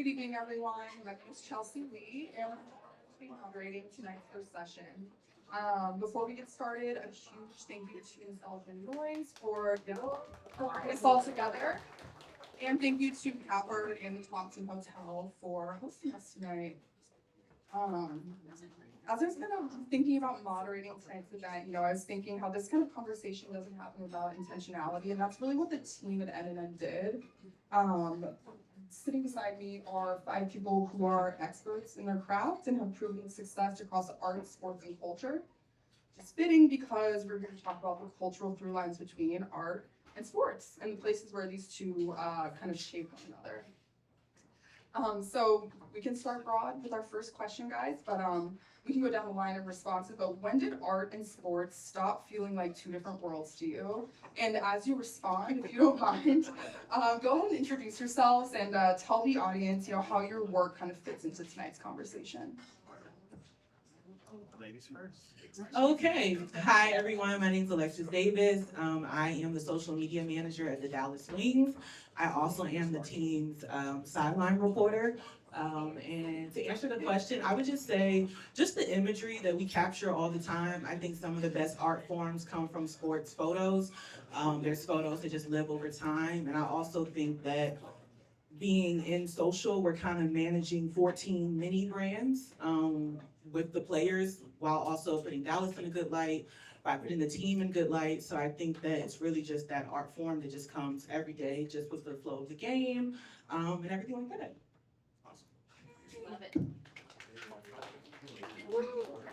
Good evening, everyone. My name is Chelsea Lee, and I'll be moderating tonight's first session. Before we get started, a huge thank you to Sullivan Noise for putting us all together. And thank you to Capper and the Thompson Hotel for hosting us tonight. Um, as I was kind of thinking about moderating tonight's event, I was thinking how this kind of conversation doesn't happen without intentionality, and that's really what the team at NNN did. Sitting beside me are 5 people who are experts in their craft and have proven success across art, sports, and culture. It's fitting because we're going to talk about the cultural through lines between art and sports and the places where these two kind of shape one another. So we can start broad with our first question, guys, but we can go down the line of responses. But when did art and sports stop feeling like 2 different worlds to you? And as you respond, if you don't mind, go ahead and introduce yourselves and tell the audience, how your work kind of fits into tonight's conversation. Ladies first. Okay. Hi, everyone. My name is Alexis Davis. I am the social media manager at the Dallas Wings. I also am the team's sideline reporter. And to answer the question, I would just say just the imagery that we capture all the time. I think some of the best art forms come from sports photos. There's photos that just live over time. And I also think that being in social, we're kind of managing 14 mini brands with the players while also putting Dallas in a good light, by putting the team in good light. So I think that it's really just that art form that just comes every day, just with the flow of the game and everything like that. Awesome. Love it.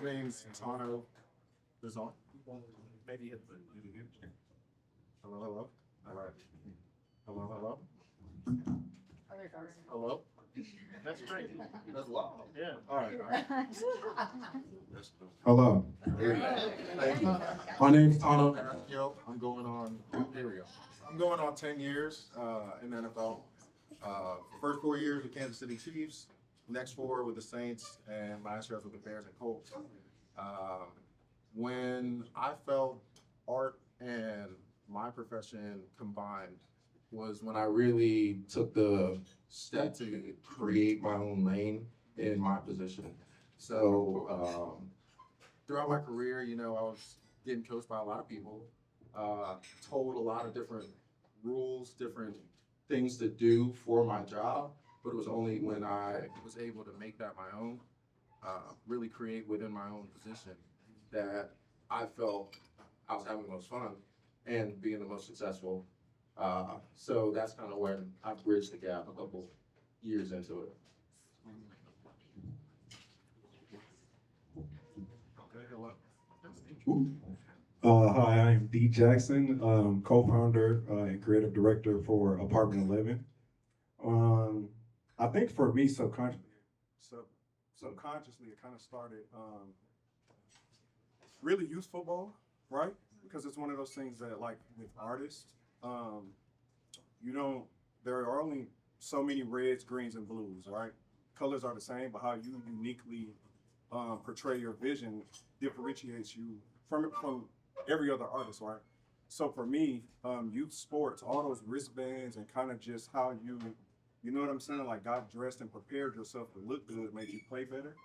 My name's Tano. This on? Maybe hit the. Hello, hello. All right. Hello, hello. Hello. That's great. That's loud. Yeah. All right. All right. Hello. My name's Tano. I'm going on. Here we go. I'm going on 10 years in the NFL. First 4 years with Kansas City Chiefs. Next 4 with the Saints, and last year with the Bears and Colts. When I felt art and my profession combined was when I really took the step to create my own lane in my position. So throughout my career, I was getting coached by a lot of people, told a lot of different rules, different things to do for my job, but it was only when I was able to make that my own, really create within my own position, that I felt I was having the most fun and being the most successful. So that's kind of when I bridged the gap a couple years into it. Okay, hello. Hi, I am D. Jackson, co-founder and creative director for Apartment 11. I think for me, subconsciously, it kind of started really youth football, right? Because it's one of those things that, like with artists, there are only so many reds, greens, and blues, right? Colors are the same, but how you uniquely portray your vision differentiates you from every other artist, right? So for me, youth sports, all those wristbands and kind of just how you know what I'm saying? Like got dressed and prepared yourself to look good made you play better.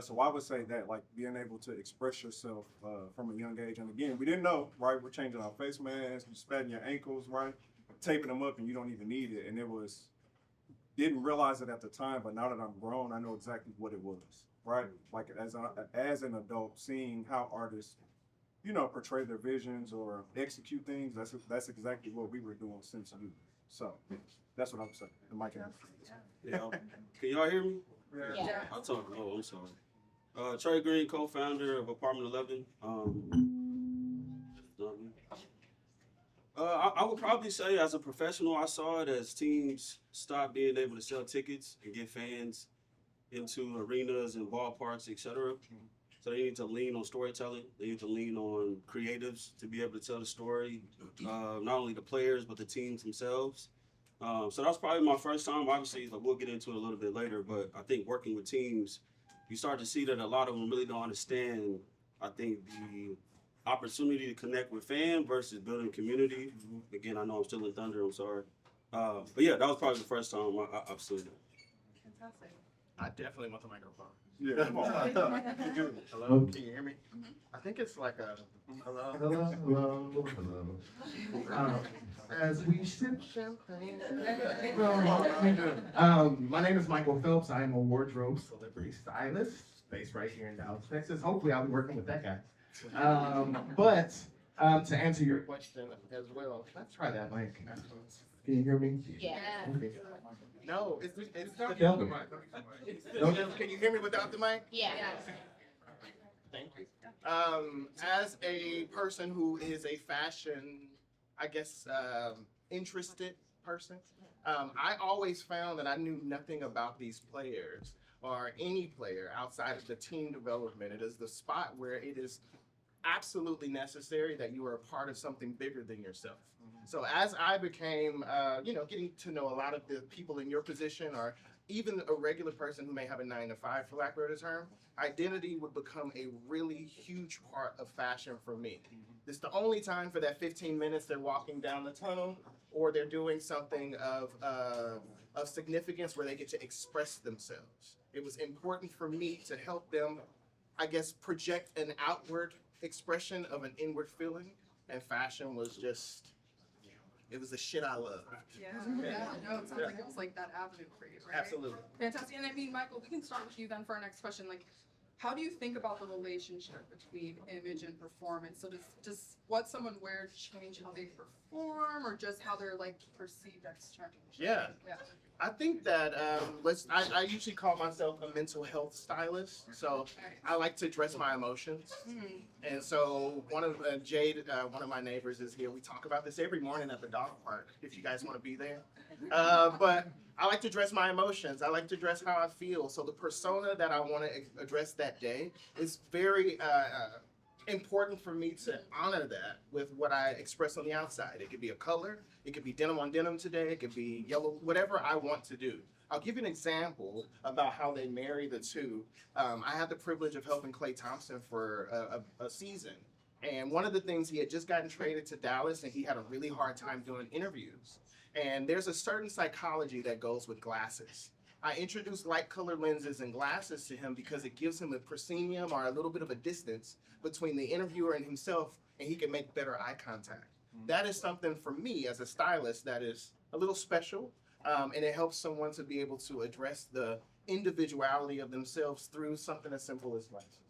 So I would say that, like, being able to express yourself from a young age. And again, we didn't know, right? We're changing our face masks, you spatting your ankles, right? Taping them up and you don't even need it. And didn't realize it at the time, but now that I'm grown, I know exactly what it was, right? Like as an adult, seeing how artists, portray their visions or execute things, that's exactly what we were doing since youth. So that's what I'm saying. The mic. Yeah. Can y'all hear me? Yeah. I'll talk. Oh, I'm sorry. Trey Green, co-founder of Apartment 11. I would probably say, as a professional, I saw it as teams stopped being able to sell tickets and get fans into arenas and ballparks, etc. So they need to lean on storytelling. They need to lean on creatives to be able to tell the story, not only the players, but the teams themselves. So that was probably my first time. Obviously, like, we'll get into it a little bit later, but I think working with teams, you start to see that a lot of them really don't understand, I think, the opportunity to connect with fans versus building community. Again, I know I'm still in Thunder, I'm sorry. But yeah, that was probably the first time I've seen it. Fantastic. I definitely want the microphone. Yeah, come on. Hello, can you hear me? I think it's like a hello. As we sip champagne. My name is Michael Phelps. I am a wardrobe celebrity stylist based right here in Dallas, Texas. Hopefully, I'll be working with that guy. But to answer your question as well, let's try that mic. Can you hear me? Yeah. Okay. No, it's not the mic. No, can you hear me without the mic? Yeah. Thank you. As a person who is a fashion, I guess, interested person, I always found that I knew nothing about these players or any player outside of the team development. It is the spot where it is absolutely necessary that you are a part of something bigger than yourself. So as I became, getting to know a lot of the people in your position, or even a regular person who may have a 9-to-5, for lack of a better term, identity would become a really huge part of fashion for me. It's the only time for that 15 minutes they're walking down the tunnel, or they're doing something of significance where they get to express themselves. It was important for me to help them, I guess, project an outward expression of an inward feeling, and fashion was just, it was the shit I love. Yeah, no, it sounds like it was like that avenue for you, right? Absolutely. Fantastic. And I mean, Michael, we can start with you then for our next question. Like, how do you think about the relationship between image and performance? So does what someone wears change how they perform, or just how they're like perceived externally? Yeah. Yeah. I think that I usually call myself a mental health stylist. So I like to address my emotions. And so one of Jade, one of my neighbors, is here. We talk about this every morning at the dog park, if you guys want to be there. But I like to address my emotions. I like to address how I feel. So the persona that I want to address that day is very important for me to honor that with what I express on the outside. It could be a color, it could be denim on denim today, it could be yellow, whatever I want to do. I'll give you an example about how they marry the two. I had the privilege of helping Klay Thompson for a season. And one of the things, he had just gotten traded to Dallas, and he had a really hard time doing interviews. And there's a certain psychology that goes with glasses. I introduced light color lenses and glasses to him because it gives him a proscenium, or a little bit of a distance between the interviewer and himself, and he can make better eye contact. That is something for me as a stylist that is a little special, and it helps someone to be able to address the individuality of themselves through something as simple as glasses.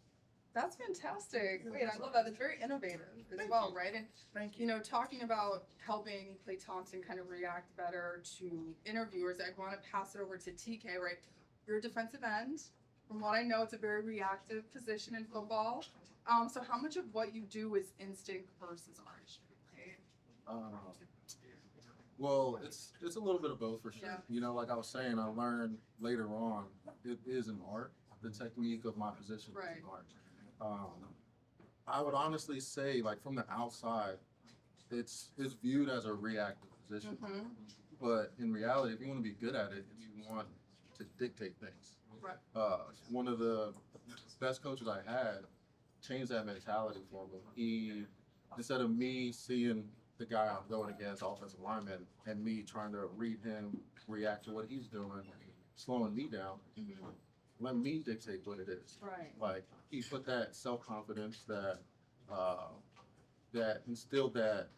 That's fantastic. Wait, I love that. It's very innovative as well, right? And Thank you know, talking about helping Klay Thompson kind of react better to interviewers, I want to pass it over to TK, right? You're a defensive end. From what I know, it's a very reactive position in football. So how much of what you do is instinct versus artistry, right? Well, it's a little bit of both for sure. Yeah. You know, like I was saying, I learned later on, it is an art. The technique of my position is an art. I would honestly say, like, from the outside, it's viewed as a reactive position. Mm-hmm. But in reality, if you want to be good at it, you want to dictate things. Right. One of the best coaches I had changed that mentality for me. He, instead of me seeing the guy I'm going against, offensive lineman, and me trying to read him, react to what he's doing, slowing me down, let me dictate what it is. Right. Like, he put that self-confidence, that instilled that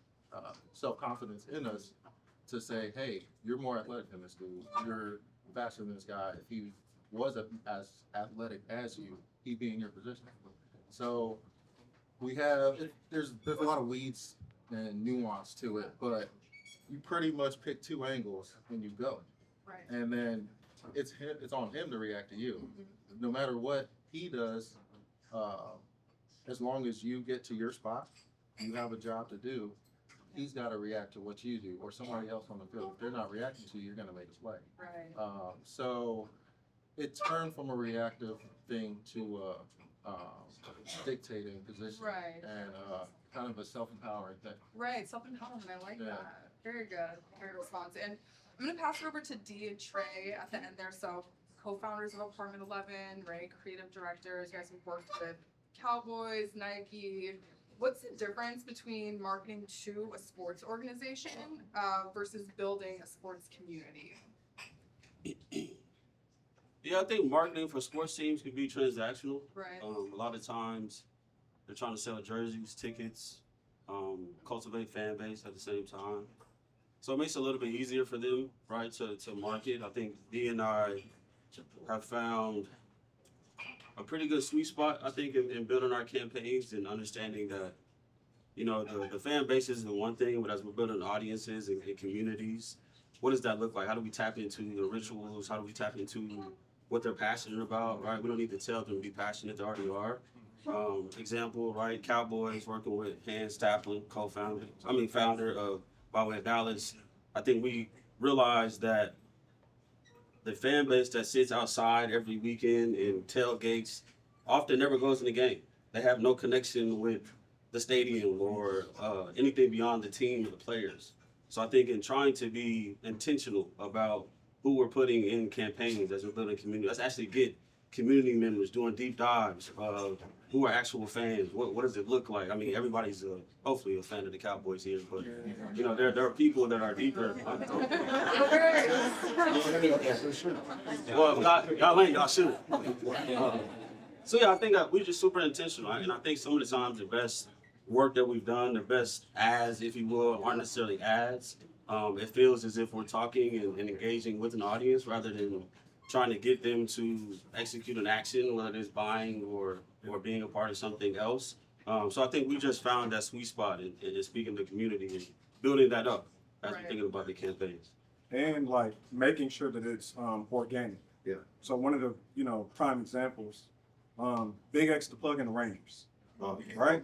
self-confidence in us to say, hey, you're more athletic than this dude. You're faster than this guy. If he was as athletic as you, he'd be in your position. So we have, there's a lot of weeds and nuance to it, but you pretty much pick two angles and you go. Right. And then it's on him to react to you. No matter what he does, as long as you get to your spot, you have a job to do, he's got to react to what you do, or somebody else on the field. If they're not reacting to you, you're going to make a play. Right. So it turned from a reactive thing to a dictating position. Right. And kind of a self-empowering thing. Right. Self-empowerment. I like Yeah. that. Very good. Great response. And I'm going to pass it over to Dee and Trey at the end there. So co-founders of Apartment 11, right? Creative directors. You guys have worked with Cowboys, Nike. What's the difference between marketing to a sports organization versus building a sports community? Yeah, I think marketing for sports teams can be transactional. Right. A lot of times they're trying to sell jerseys, tickets, cultivate fan base at the same time. So it makes it a little bit easier for them, right, to market. I think D and I have found a pretty good sweet spot, I think, in building our campaigns and understanding that, you know, the fan base is the one thing, but as we're building audiences and communities, what does that look like? How do we tap into the rituals? How do we tap into what they're passionate about, right? We don't need to tell them to be passionate, they already are. Example, right? Cowboys working with Hans Staplin, founder of By Way of Dallas. I think we realized that the fan base that sits outside every weekend in tailgates often never goes in the game. They have no connection with the stadium or anything beyond the team or the players. So I think in trying to be intentional about who we're putting in campaigns as we're building community, let's actually get community members doing deep dives of who are actual fans. What does it look like? I mean, everybody's hopefully a fan of the Cowboys here, but you know, there are people that are deeper. Well, y'all ain't, y'all should. So yeah, I think that we're just super intentional, right? And I think some of the times the best work that we've done, the best ads, if you will, aren't necessarily ads. It feels as if we're talking and engaging with an audience rather than trying to get them to execute an action, whether it's buying or being a part of something else. So I think we just found that sweet spot in speaking to the community and building that up as we're thinking about the campaigns. And like making sure that it's organic. Yeah. So one of the prime examples, Big X the plug in the Rangers. Right?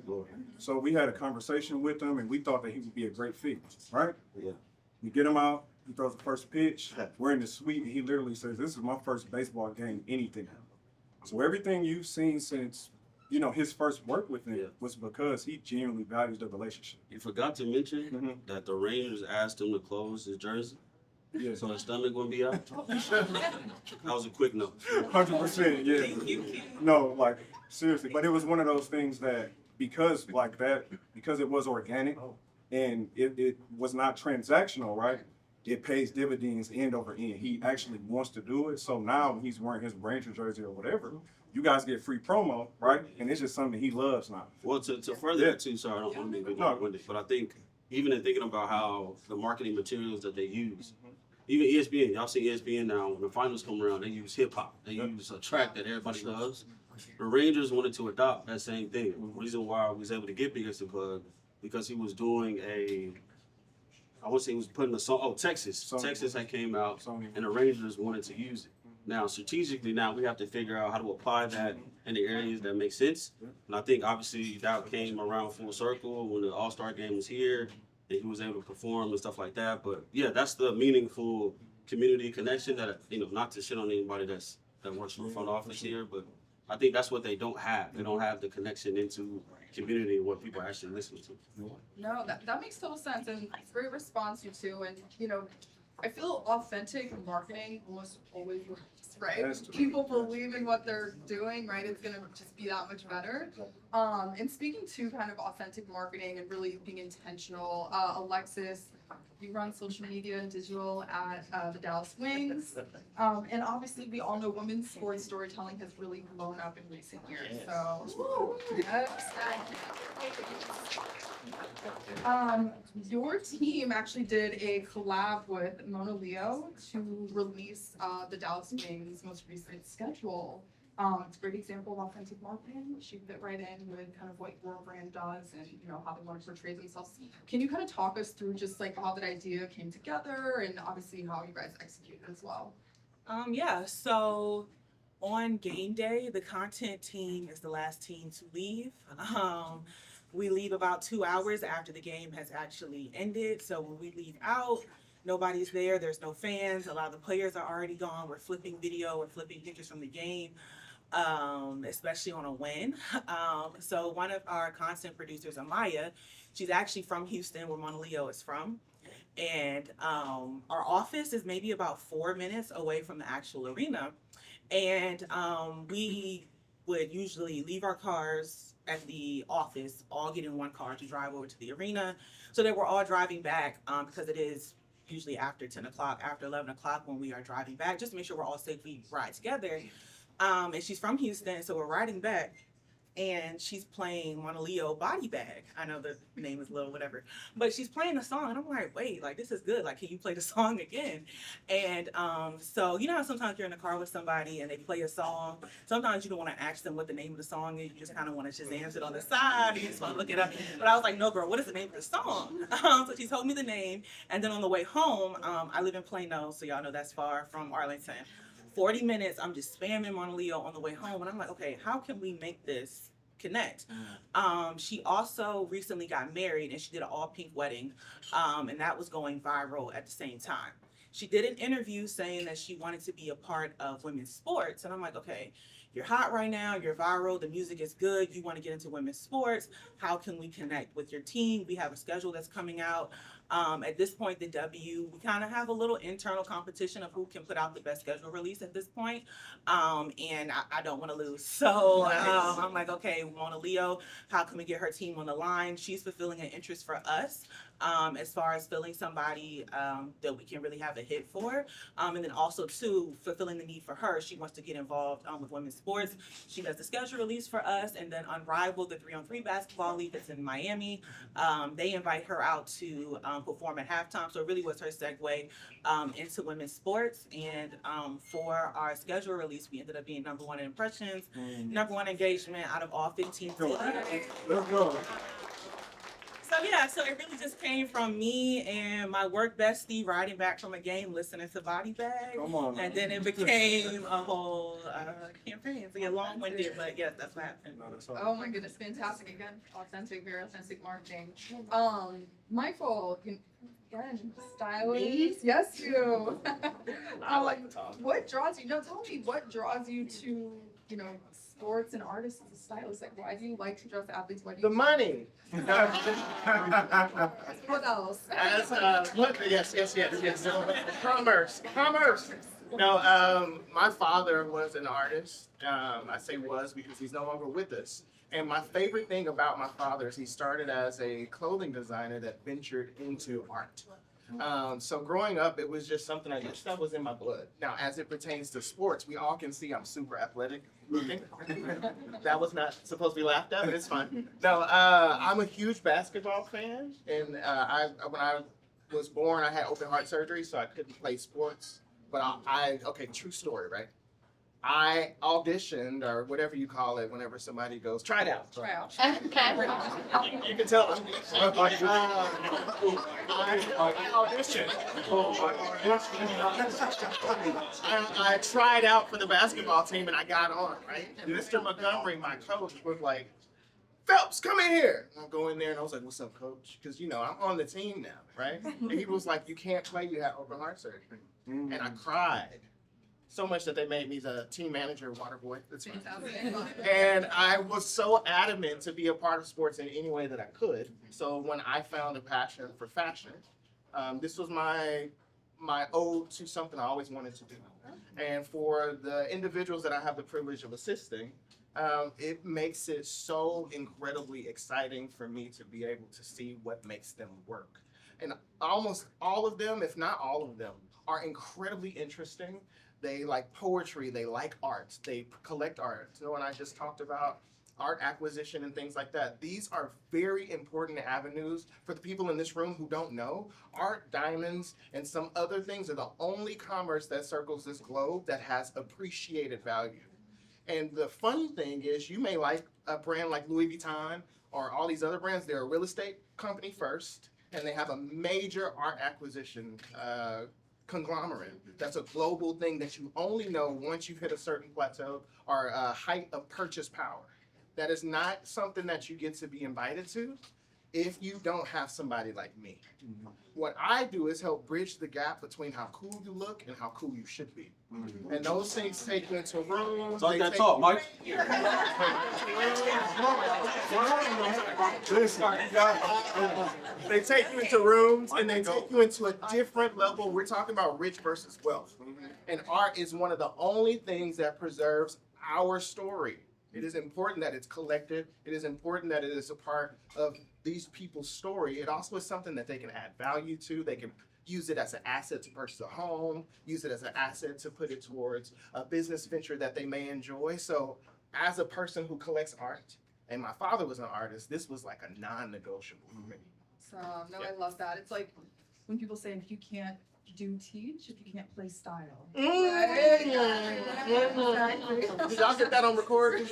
So we had a conversation with him and we thought that he would be a great fit, right? Yeah. We get him out, he throws the first pitch, we're in the suite, and he literally says, "This is my first baseball game, anything." So everything you've seen since, his first work with him was because he genuinely values the relationship. You forgot to mention that the Rangers asked him to close his jersey, Yeah. so his stomach wouldn't be out. That was a quick note. 100%, yeah. No, like, seriously. But it was one of those things that because it was organic and it was not transactional, right? It pays dividends end over end. He actually wants to do it. So now when he's wearing his Ranger jersey or whatever, you guys get free promo, right? And it's just something he loves now. Well, to further that too, sorry, I don't want to be long-winded, but I think even in thinking about how the marketing materials that they use, even ESPN, y'all see ESPN now, when the finals come around, they use hip hop. They use a track that everybody loves. The Rangers wanted to adopt that same thing. The reason why I was able to get Big X the plug, because he was doing I want to say he was putting a song, Texas. Texas had came out, and the Rangers wanted to use it. Now, strategically, we have to figure out how to apply that in the areas that make sense. And I think, obviously, that came around full circle when the All-Star game was here, and he was able to perform and stuff like that. But, yeah, that's the meaningful community connection that, not to shit on anybody that works for the front office here, but I think that's what they don't have. They don't have the connection into community and what people are actually listening to. No, that makes total sense, and it's a great response, you two. And I feel authentic marketing almost always works, right? That's true. People believe in what they're doing, right? It's gonna just be that much better. And speaking to kind of authentic marketing and really being intentional, Alexis, you run social media and digital at the Dallas Wings. And obviously we all know women's sports storytelling has really blown up in recent years. So, yes. Your team actually did a collab with Mona Leo to release the Dallas Wings' most recent schedule. It's a great example of authentic marketing. She fit right in with kind of what your brand does and how they want to portray themselves. Can you kind of talk us through just like how that idea came together and obviously how you guys executed as well? So on game day, the content team is the last team to leave. We leave about 2 hours after the game has actually ended. So when we leave out, nobody's there. There's no fans. A lot of the players are already gone. We're flipping video. We're flipping pictures from the game, especially on a win. So one of our content producers, Amaya, she's actually from Houston, where Mona Leo is from. And our office is maybe about 4 minutes away from the actual arena. And we would usually leave our cars at the office, all get in one car to drive over to the arena, so that we're all driving back because it is usually after 10 o'clock, after 11 o'clock when we are driving back, just to make sure we're all safe, we ride together. And she's from Houston, so we're riding back. And she's playing Mauna Leo Body Bag. I know the name is little, whatever. But she's playing the song, and I'm like, wait, like, this is good. Like, can you play the song again? And so, you know how sometimes you're in the car with somebody and they play a song? Sometimes you don't want to ask them what the name of the song is. You just kind of want to Shazam it on the side. You just want to look it up. But I was like, no, girl, what is the name of the song? So she told me the name. And then on the way home, I live in Plano, so y'all know that's far from Arlington. 40 minutes, I'm just spamming Mauna Leo on the way home. And I'm like, okay, how can we make this connect? She also recently got married and she did an all pink wedding. And that was going viral at the same time. She did an interview saying that she wanted to be a part of women's sports. And I'm like, okay, you're hot right now, you're viral, the music is good, you want to get into women's sports. How can we connect with your team? We have a schedule that's coming out. At this point, the W, we kind of have a little internal competition of who can put out the best schedule release at this point. And I don't want to lose. So I'm like, okay, Mauna Leo, how can we get her team on the line? She's fulfilling an interest for us as far as filling somebody that we can really have a hit for. And then also, too, fulfilling the need for her. She wants to get involved with women's sports. She does the schedule release for us. And then Unrivaled, the 3-on-3 basketball league that's in Miami, they invite her out to perform at halftime. So it really was her segue into women's sports. And for our schedule release, we ended up being number 1 in impressions, number 1 engagement out of all 15 cities. Let's go. So yeah, so it really just came from me and my work bestie riding back from a game, listening to Body Bag. Come on. And then it became a whole campaign. So yeah, long-winded, but yes, that's what happened. No, that's all. Oh my goodness, fantastic again, authentic, very authentic marketing. Michael, again, stylist. Yes, you. I like the talk. What draws you? No, tell me what draws you to, sports and artists as a stylist. Like, why do you like to dress athletes? Why do The you? money. What else? As yes. Commerce. No, my father was an artist. I say was because he's no longer with us. And my favorite thing about my father is he started as a clothing designer that ventured into art. So growing up, it was just something that was in my blood. Now, as it pertains to sports, we all can see I'm super athletic looking. That was not supposed to be laughed at, but it's fine. No, I'm a huge basketball fan, and when I was born, I had open heart surgery, so I couldn't play sports. But okay, true story, right? I auditioned, or whatever you call it, whenever somebody goes, try it out. Try out. You can tell them. I auditioned. I tried out for the basketball team and I got on, right? And Mr. Montgomery, my coach, was like, Phelps, come in here. And I'll go in there and I was like, what's up, coach? Because, I'm on the team now, right? And he was like, you can't play, you have open heart surgery. And I cried. So much that they made me the team manager, water boy. That's fine. And I was so adamant to be a part of sports in any way that I could. So when I found a passion for fashion, this was my ode to something I always wanted to do. And for the individuals that I have the privilege of assisting, it makes it so incredibly exciting for me to be able to see what makes them work. And almost all of them, if not all of them, are incredibly interesting. They like poetry, they like art, they collect art. When I just talked about art acquisition and things like that, these are very important avenues for the people in this room who don't know. Art, diamonds, and some other things are the only commerce that circles this globe that has appreciated value. And the funny thing is, you may like a brand like Louis Vuitton or all these other brands. They're a real estate company first, and they have a major art acquisition conglomerate. That's a global thing that you only know once you've hit a certain plateau or a height of purchase power. That is not something that you get to be invited to if you don't have somebody like me. What I do is help bridge the gap between how cool you look and how cool you should be. And those things take you into rooms. Talk that talk, Mike. They take you into rooms and they take you into a different level. We're talking about rich versus wealth. And art is one of the only things that preserves our story. It is important that it's collected. It is important that it is a part of these people's story. It also is something that they can add value to. They can use it as an asset to purchase a home, use it as an asset to put it towards a business venture that they may enjoy. So as a person who collects art, and my father was an artist, this was like a non-negotiable for me. So, no, I love that. It's like when people say, if you can't teach, if you can't play style. Right? Exactly. Did y'all get that on recording?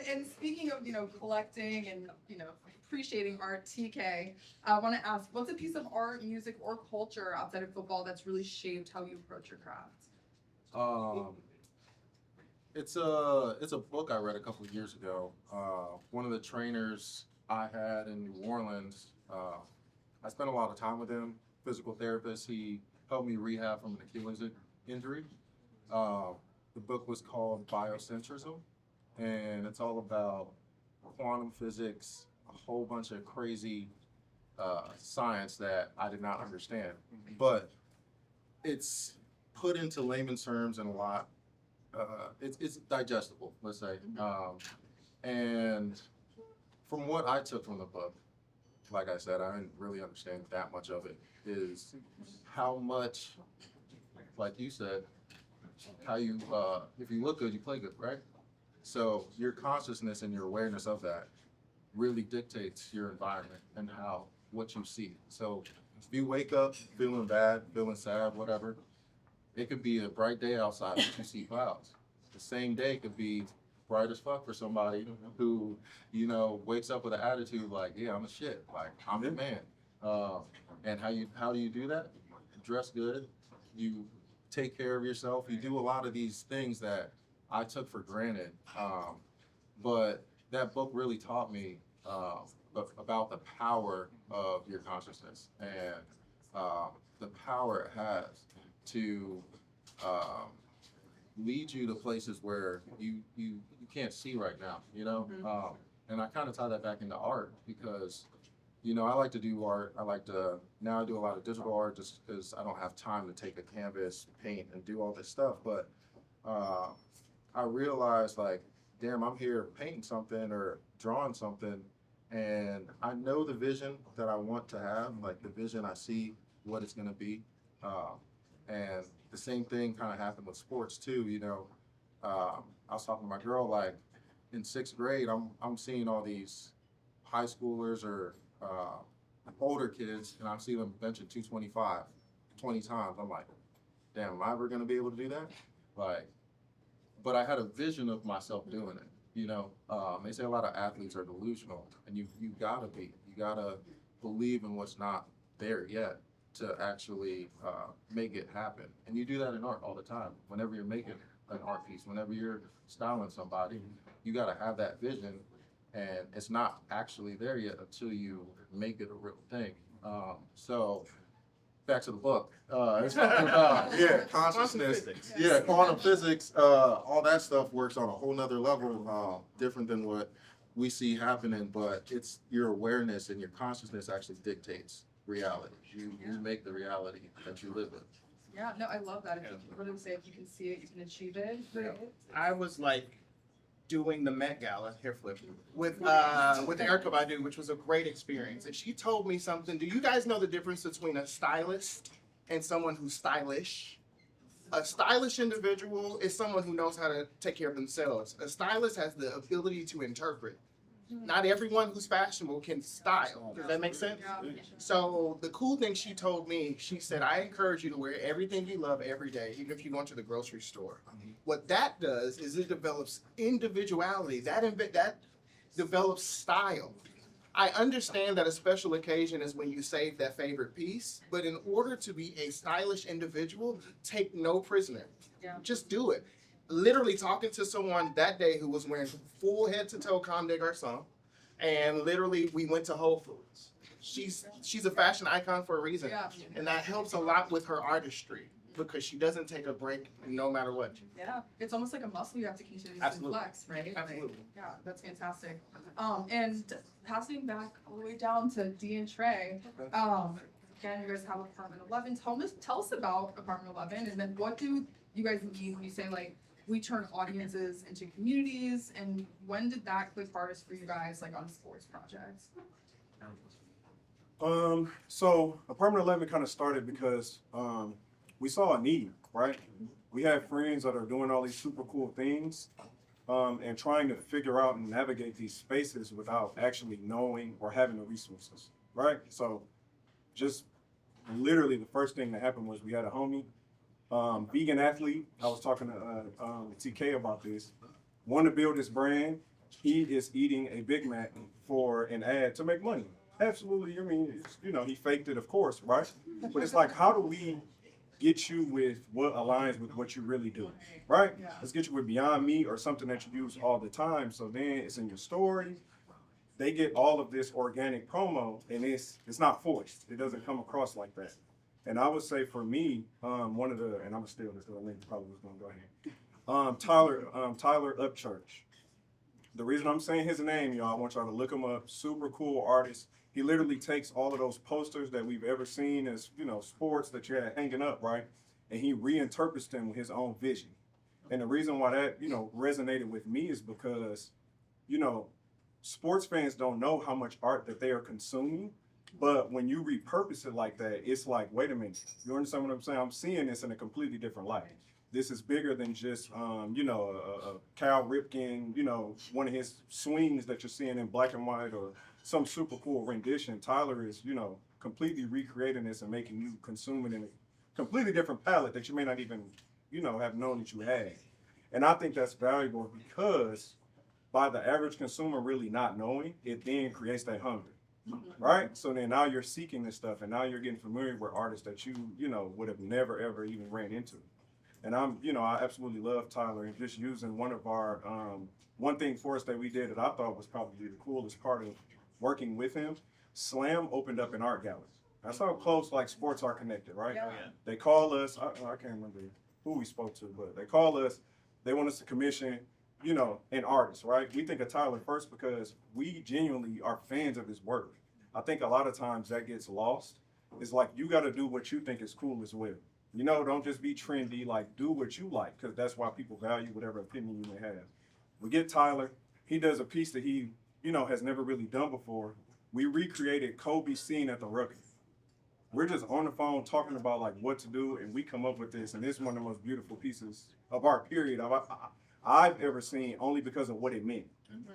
And speaking of, collecting and, appreciating art, TK, I want to ask, what's a piece of art, music, or culture outside of football that's really shaped how you approach your craft? It's a book I read a couple of years ago. One of the trainers I had in New Orleans, I spent a lot of time with him, physical therapist. He helped me rehab from an Achilles injury. The book was called Biocentrism, and it's all about quantum physics, a whole bunch of crazy science that I did not understand. But it's put into layman's terms in a lot. It's digestible, let's say. And from what I took from the book, like I said, I didn't really understand that much of it, is how much, like you said, how you, if you look good, you play good, right? So your consciousness and your awareness of that really dictates your environment and what you see. So if you wake up feeling bad, feeling sad, whatever, it could be a bright day outside, but you see clouds. The same day could be bright as fuck for somebody who, wakes up with an attitude like, yeah, I'm a shit, like I'm the man. And how do you do that? You dress good, you take care of yourself, you do a lot of these things that I took for granted. But that book really taught me about the power of your consciousness and the power it has to lead you to places where you can't see right now, and I kind of tie that back into art because, I like to do art. Now I do a lot of digital art just because I don't have time to take a canvas, paint, and do all this stuff. But I realized, like, damn, I'm here painting something or drawing something, and I know the vision that I want to have, like the vision I see what it's going to be. And the same thing kind of happened with sports too, I was talking to my girl, like in 6th grade, I'm seeing all these high schoolers or older kids, and I'm seeing them benching 225 20 times. I'm like, damn, am I ever gonna be able to do that? Like, but I had a vision of myself doing it, They say a lot of athletes are delusional, and you gotta believe in what's not there yet to actually make it happen. And you do that in art all the time. Whenever you're making an art piece, whenever you're styling somebody, you gotta have that vision, and it's not actually there yet until you make it a real thing. So back to the book. It's talking about consciousness. Physics. Yeah, quantum physics. All that stuff works on a whole nother level, different than what we see happening. But it's your awareness and your consciousness actually dictates reality. You make the reality that you live in. Yeah, no, I love that. If you literally say, if you can see it, you can achieve it. Right? I was like doing the Met Gala, hair flip, with Erica Badu, which was a great experience. And she told me something. Do you guys know the difference between a stylist and someone who's stylish? A stylish individual is someone who knows how to take care of themselves. A stylist has the ability to interpret. Not everyone who's fashionable can style. Does that make sense? Yeah. So the cool thing she told me, she said, I encourage you to wear everything you love every day, even if you go to the grocery store. What that does is it develops individuality. That develops style. I understand that a special occasion is when you save that favorite piece, but in order to be a stylish individual, take no prisoner. Yeah. Just do it. Literally talking to someone that day who was wearing full head to toe Comme des Garçons, and literally we went to Whole Foods. She's a fashion icon for a reason, Yeah. and that helps a lot with her artistry because she doesn't take a break no matter what. Yeah, it's almost like a muscle you have to continue to Absolutely. flex, right? Absolutely. Like, yeah, that's fantastic. And passing back all the way down to Dee and Trey, again, you guys have Apartment 11. Tell us about Apartment 11, and then what do you guys mean when you say, like, we turn audiences into communities, and when did that click hardest for you guys, like on sports projects? So Apartment 11 kind of started because we saw a need, right? We have friends that are doing all these super cool things and trying to figure out and navigate these spaces without actually knowing or having the resources, right? So just literally the first thing that happened was we had a homie, vegan athlete. I was talking to TK about this. Want to build his brand. He is eating a Big Mac for an ad to make money. Absolutely. I mean, it's, he faked it, of course, right? But it's like, how do we get you with what aligns with what you really do, right? Yeah. Let's get you with Beyond Meat or something that you use all the time. So then it's in your story. They get all of this organic promo, and it's not forced. It doesn't come across like that. And I would say for me, one of the, and I'm gonna steal this, because I think probably was gonna go ahead. Tyler Upchurch. The reason I'm saying his name, y'all, I want y'all to look him up. Super cool artist. He literally takes all of those posters that we've ever seen as, sports that you had hanging up, right? And he reinterprets them with his own vision. And the reason why that, resonated with me is because, sports fans don't know how much art that they are consuming. But when you repurpose it like that, it's like, wait a minute, you understand what I'm saying? I'm seeing this in a completely different light. This is bigger than just, a Cal Ripken, one of his swings that you're seeing in black and white or some super cool rendition. Tyler is, completely recreating this and making you consume it in a completely different palette that you may not even, have known that you had. And I think that's valuable because by the average consumer really not knowing, it then creates that hunger. Right? So then now you're seeking this stuff and now you're getting familiar with artists that you, would have never, ever even ran into. And I absolutely love Tyler and just using one of our, one thing for us that we did that I thought was probably the coolest part of working with him. Slam opened up an art gallery. That's how close like sports are connected, right? Yeah. They call us, I can't remember who we spoke to, but they call us, they want us to commission, an artist, right? We think of Tyler first because we genuinely are fans of his work. I think a lot of times that gets lost. It's like, you got to do what you think is cool as well. Don't just be trendy, like do what you like, because that's why people value whatever opinion you may have. We get Tyler, he does a piece that he, has never really done before. We recreated Kobe's scene at the rugby. We're just on the phone talking about like what to do, and we come up with this, and it's one of the most beautiful pieces of art, period, I've ever seen, only because of what it meant.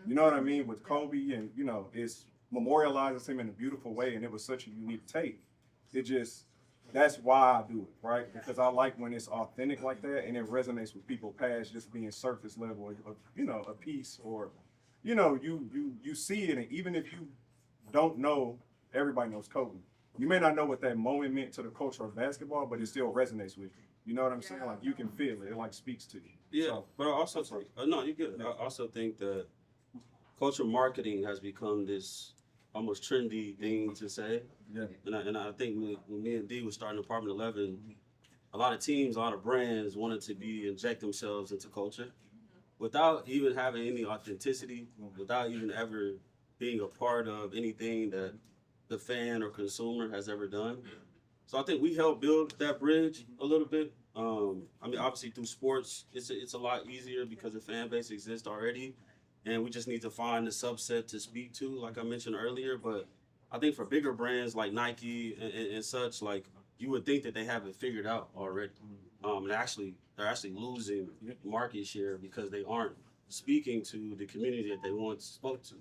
You know what I mean? With Kobe, and it's memorializes him in a beautiful way, and it was such a unique take. That's why I do it, right? Because I like when it's authentic like that, and it resonates with people past just being surface level of, a piece, or, you see it, and even if you don't know, everybody knows Kobe. You may not know what that moment meant to the culture of basketball, but it still resonates with you. You know what I'm saying? Like, you can feel it. It like speaks to you. Yeah, So, but I also think, no, you're good. I also think that cultural marketing has become this almost trendy thing to say. yeah. And I think when me and D was starting Apartment 11, a lot of teams, a lot of brands wanted to inject themselves into culture without even having any authenticity, without even ever being a part of anything that the fan or consumer has ever done. So I think we helped build that bridge a little bit. Obviously through sports, it's a lot easier because the fan base exists already, and we just need to find the subset to speak to, like I mentioned earlier. But I think for bigger brands like Nike and such, like you would think that they have it figured out already. And they're actually losing market share because they aren't speaking to the community that they once spoke to.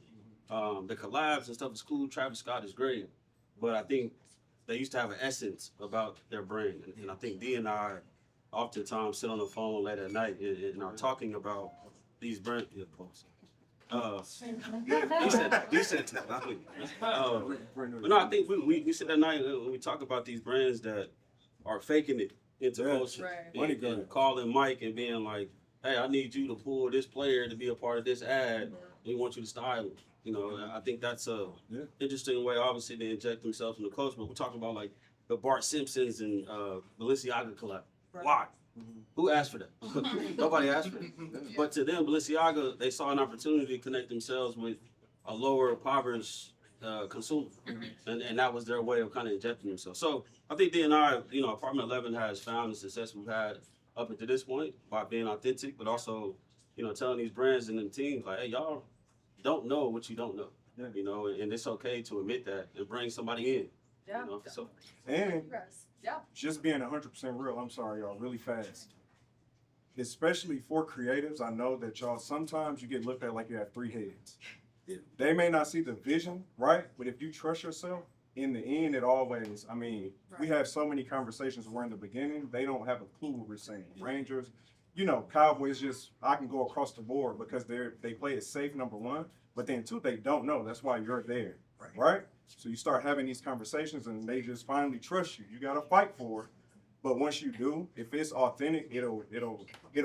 The collabs and stuff is cool. Travis Scott is great, but I think they used to have an essence about their brand. And I think D and I oftentimes sit on the phone late at night and are talking about these brands. Yeah, folks. You said that, not me. But no, I think we sit at night and we talk about these brands that are faking it into culture. Right. And calling Mike and being like, hey, I need you to pull this player to be a part of this ad. We want you to style it. I think that's a interesting way, obviously, to inject themselves in the culture. But we're talking about like the Bart Simpsons and Balenciaga collab. Right. Why? Who asked for that? Nobody asked for it. But to them, Balenciaga, they saw an opportunity to connect themselves with a lower impoverished consumer. And that was their way of kind of injecting themselves. So I think D&I, Apartment 11 has found the success we've had up until this point by being authentic, but also, telling these brands and them teams like, hey, y'all don't know what you don't know. And it's okay to admit that and bring somebody in Yeah. You know, so And Yeah. just being 100% real, I'm sorry, y'all, really fast. Especially for creatives, I know that y'all sometimes you get looked at like you have three heads. Yeah. They may not see the vision, right? But if you trust yourself, in the end, it always, I mean, we have so many conversations where in the beginning, they don't have a clue what we're saying. Rangers, you know, Cowboys just, I can go across the board because they play it safe, number one. But then two, they don't know. That's why you're there, right? So you start having these conversations and they just finally trust you. You got to fight for it. But once you do, if it's authentic, it'll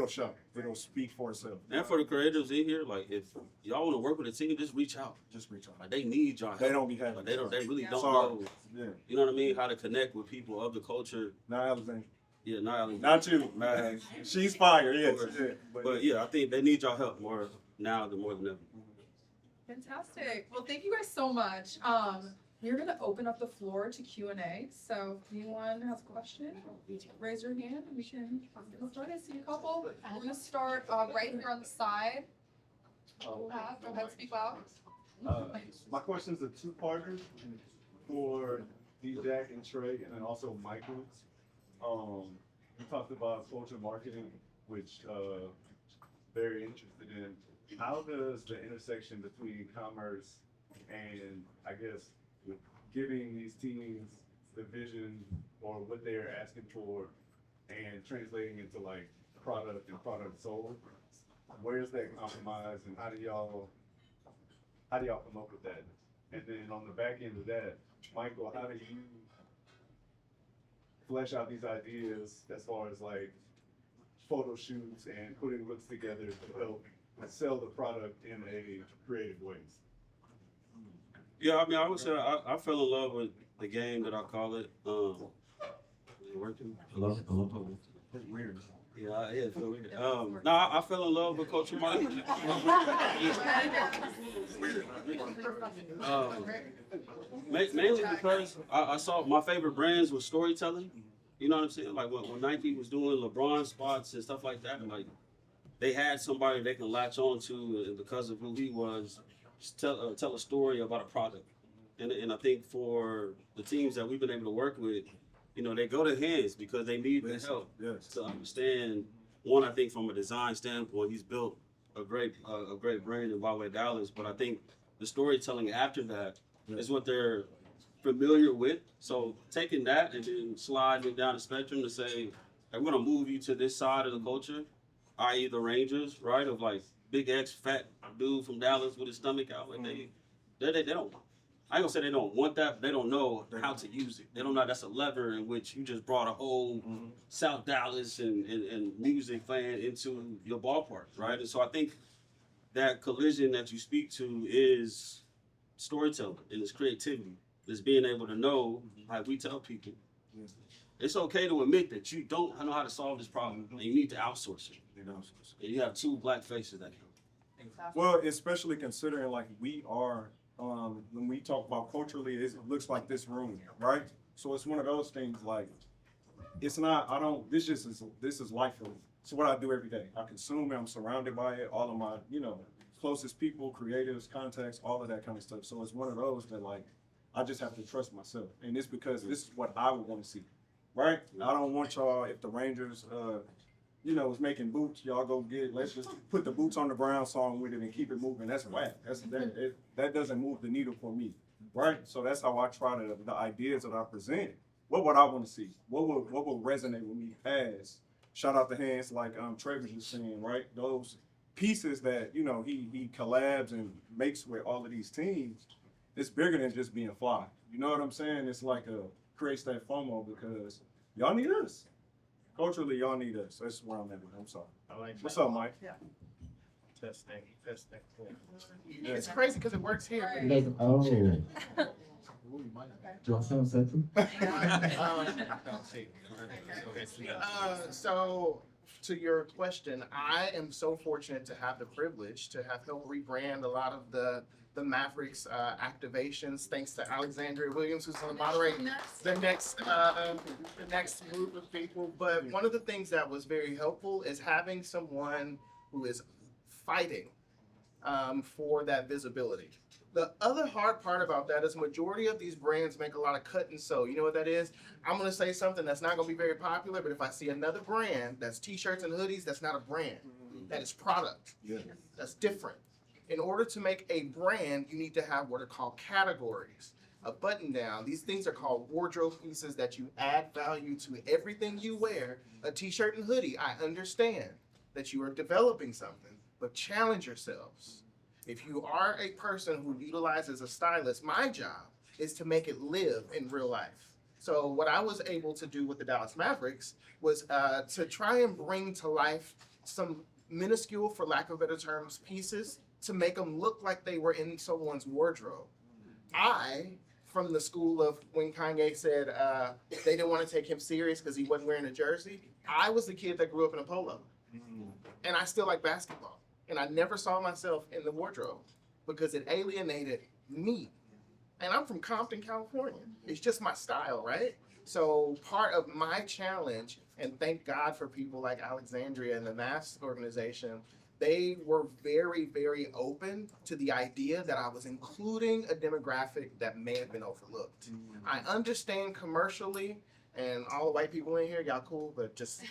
show. It'll speak for itself. and for the creators in here, like if y'all want to work with a team, just reach out. Just reach out. Like they need y'all. They help. don't be having. Like they really don't Sorry. know. Yeah. You know what I mean? How to connect with people of the culture. Not Alexander. Yeah, not Not you. Man. She's fire. Yes. Yeah. But yeah, I think they need y'all help more now than more than ever. Fantastic. Well, thank you guys so much. We're gonna open up the floor to Q&A. So if anyone has a question, raise your hand and we can go start. I see a couple. We're gonna start right here on the side. Go ahead, speak loud. My question is a two-parter for D-Jack and Trey, and then also Michael. You talked about culture marketing, which very interested in. How does the intersection between commerce and, I guess, with giving these teams the vision or what they're asking for and translating into like product and product sold, where's that compromise and how do y'all come up with that? And then on the back end of that, Michael, how do you flesh out these ideas as far as like photo shoots and putting looks together to help sell the product in a creative ways? Yeah, I mean, I would say I fell in love with the game that I call it. Is it working? Hello? Weird. Yeah, it feel weird. No, I fell in love with culture marketing. Mainly because I saw my favorite brands was storytelling. You know what I'm saying? Like when Nike was doing LeBron spots and stuff like that, like they had somebody they can latch on to, and because of who he was, just tell a story about a product. And I think for the teams that we've been able to work with, you know, they go to hands because they need the help Yes. to understand. One, I think from a design standpoint, he's built a great brand in Broadway Dallas. But I think the storytelling after that is what they're familiar with. So taking that and then sliding it down the spectrum to say, hey, we're gonna move you to this side of the culture, i.e. the Rangers, right? Of like big X fat dude from Dallas with his stomach out. Like they don't. I ain't gonna say they don't want that, but they don't know how to use it. They don't know that's a lever in which you just brought a whole South Dallas and music fan into your ballpark, right? And so I think that collision that you speak to is storytelling and it's creativity. It's being able to know, like we tell people, it's okay to admit that you don't know how to solve this problem and you need to outsource it. You know, and you have two black faces that can. Well, especially considering like we are, when we talk about culturally, it looks like this room, right? So it's one of those things like, it's not, this is life for me. So what I do every day, I consume it, I'm surrounded by it, all of my, you know, closest people, creatives, contacts, all of that kind of stuff. So it's one of those that like, I just have to trust myself. And it's because this is what I would want to see, right? I don't want y'all, if the Rangers, you know, is making boots, y'all go get it. Let's just put the boots on the ground song with it and keep it moving. That's whack. That doesn't move the needle for me, right? So that's how I try to, the ideas that I present, what would I want to see? What would resonate with me as, shout out to hands like Trey was just saying, right? Those pieces that, you know, he collabs and makes with all of these teams, it's bigger than just being fly. You know what I'm saying? It's like creates that FOMO because y'all need us. Culturally, y'all need us. That's where I'm at. I'm sorry. I like What's up, Mike? testing. It's crazy because it works here. Oh. Do I sound sexy? So to your question, I am so fortunate to have the privilege to have helped rebrand a lot of the Mavericks activations, thanks to Alexandria Williams, who's going to moderate the next group of people. But one of the things that was very helpful is having someone who is fighting for that visibility. The other hard part about that is majority of these brands make a lot of cut and sew. You know what that is? I'm gonna say something that's not gonna be very popular, but if I see another brand that's t-shirts and hoodies, that's not a brand. That is product. Yeah. That's different. In order to make a brand, you need to have what are called categories. A button down. These things are called wardrobe pieces that you add value to everything you wear. A t-shirt and hoodie, I understand that you are developing something, but challenge yourselves. If you are a person who utilizes a stylist, my job is to make it live in real life. So what I was able to do with the Dallas Mavericks was to try and bring to life some minuscule, for lack of better terms, pieces to make them look like they were in someone's wardrobe. I, from the school of when Kanye said they didn't want to take him serious because he wasn't wearing a jersey, I was the kid that grew up in a polo. And I still like basketball. And I never saw myself in the wardrobe because it alienated me. And I'm from Compton, California. It's just my style, right? So part of my challenge, and thank God for people like Alexandria and the MASS organization, they were very, very open to the idea that I was including a demographic that may have been overlooked. I understand commercially, and all the white people in here, y'all cool, but just,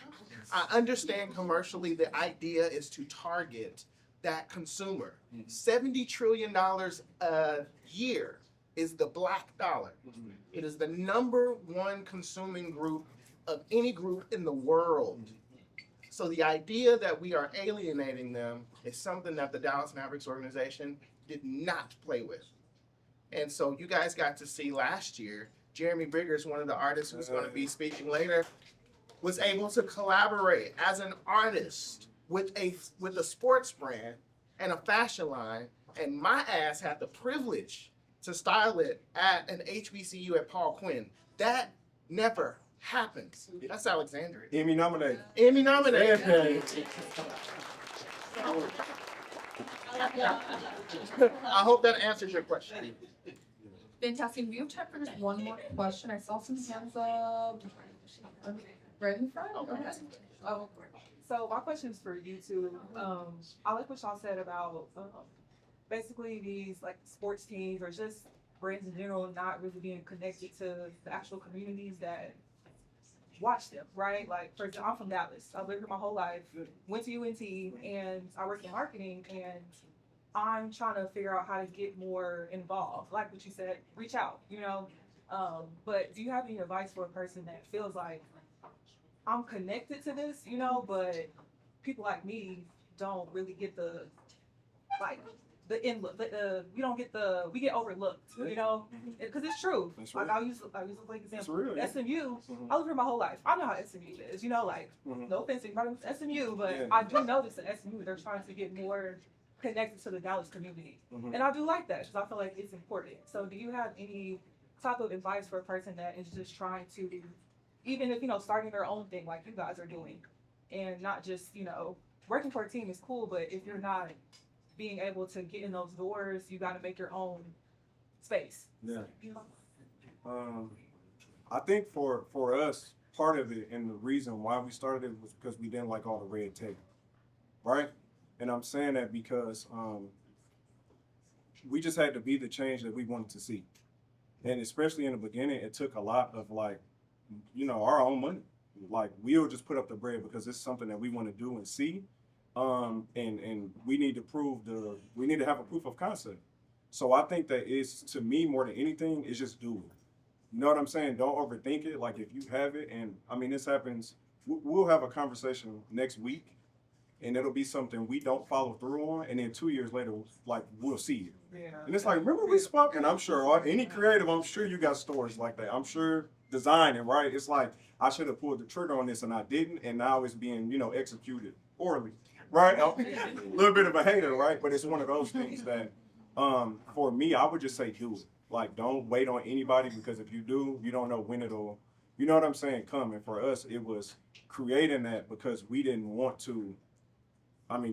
I understand commercially the idea is to target that consumer. $70 trillion a year is the black dollar. It is the number one consuming group of any group in the world. So the idea that we are alienating them is something that the Dallas Mavericks organization did not play with. And so you guys got to see last year, Jeremy Biggers, one of the artists who's going to be speaking later, was able to collaborate as an artist with a sports brand and a fashion line, and my ass had the privilege to style it at an HBCU at Paul Quinn. That never happens. That's Alexandria. Emmy nominated. Emmy nominated. I hope that answers your question. Fantastic. We have time for just one more question. I saw some hands up. Right in front. Go ahead. Oh, so my question is for you two. I like what y'all said about basically these like sports teams or just brands in general not really being connected to the actual communities that watch them, right? Like, for example, I'm from Dallas. I've lived here my whole life, went to UNT, and I work in marketing, and I'm trying to figure out how to get more involved. Like what you said, reach out, you know? But do you have any advice for a person that feels like I'm connected to this, you know, but people like me don't really get the, like, the inlook, we get overlooked, you know, because it's true. That's Like right. I'll use like It's example, real, yeah. SMU. Mhm. I lived here my whole life. I know how SMU is, you know, like Mhm. no offense to anybody with SMU, but Yeah. I do notice that SMU they're trying to get more connected to the Dallas community, Mhm. and I do like that because I feel like it's important. So, do you have any type of advice for a person that is just trying to, even if starting their own thing like you guys are doing, and not just working for a team is cool, but if you're not being able to get in those doors, you got to make your own space. Yeah. I think for us, part of it and the reason why we started it was because we didn't like all the red tape, right? And I'm saying that because we just had to be the change that we wanted to see. And especially in the beginning, it took a lot of our own money. Like we'll just put up the bread because it's something that we want to do and see. And we need to we need to have a proof of concept. So I think that is, to me, more than anything, is just do it. You know what I'm saying? Don't overthink it. Like if you have it, and I mean, this happens, we'll have a conversation next week and it'll be something we don't follow through on. And then 2 years later, like we'll see it. Yeah. And it's like, remember we spoke? And I'm sure any creative, I'm sure you got stories like that. I'm sure designing, right? It's like, I should have pulled the trigger on this and I didn't. And now it's being, executed poorly, right? A little bit of a hater, right? But it's one of those things that, for me, I would just say do it. Like, don't wait on anybody because if you do, you don't know when it'll, you know what I'm saying, come. And for us, it was creating that because we didn't want to,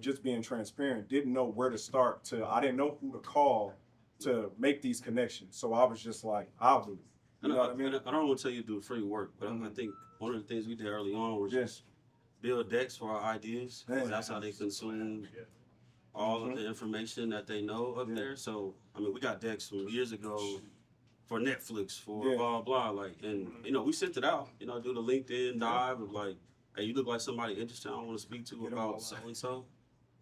just being transparent, didn't know where to start I didn't know who to call to make these connections. So I was just like, I'll do it. You know what I mean? I don't want to tell you to do free work, but I think one of the things we did early on was Yes. build decks for our ideas. Yeah. That's how they consume all of the information that they know up there. So I mean, we got decks from years ago for Netflix, for Yeah. blah blah, like, and we sent it out. Do the LinkedIn dive of like, hey, you look like somebody interesting I want to speak to Get 'em about all so out. and so.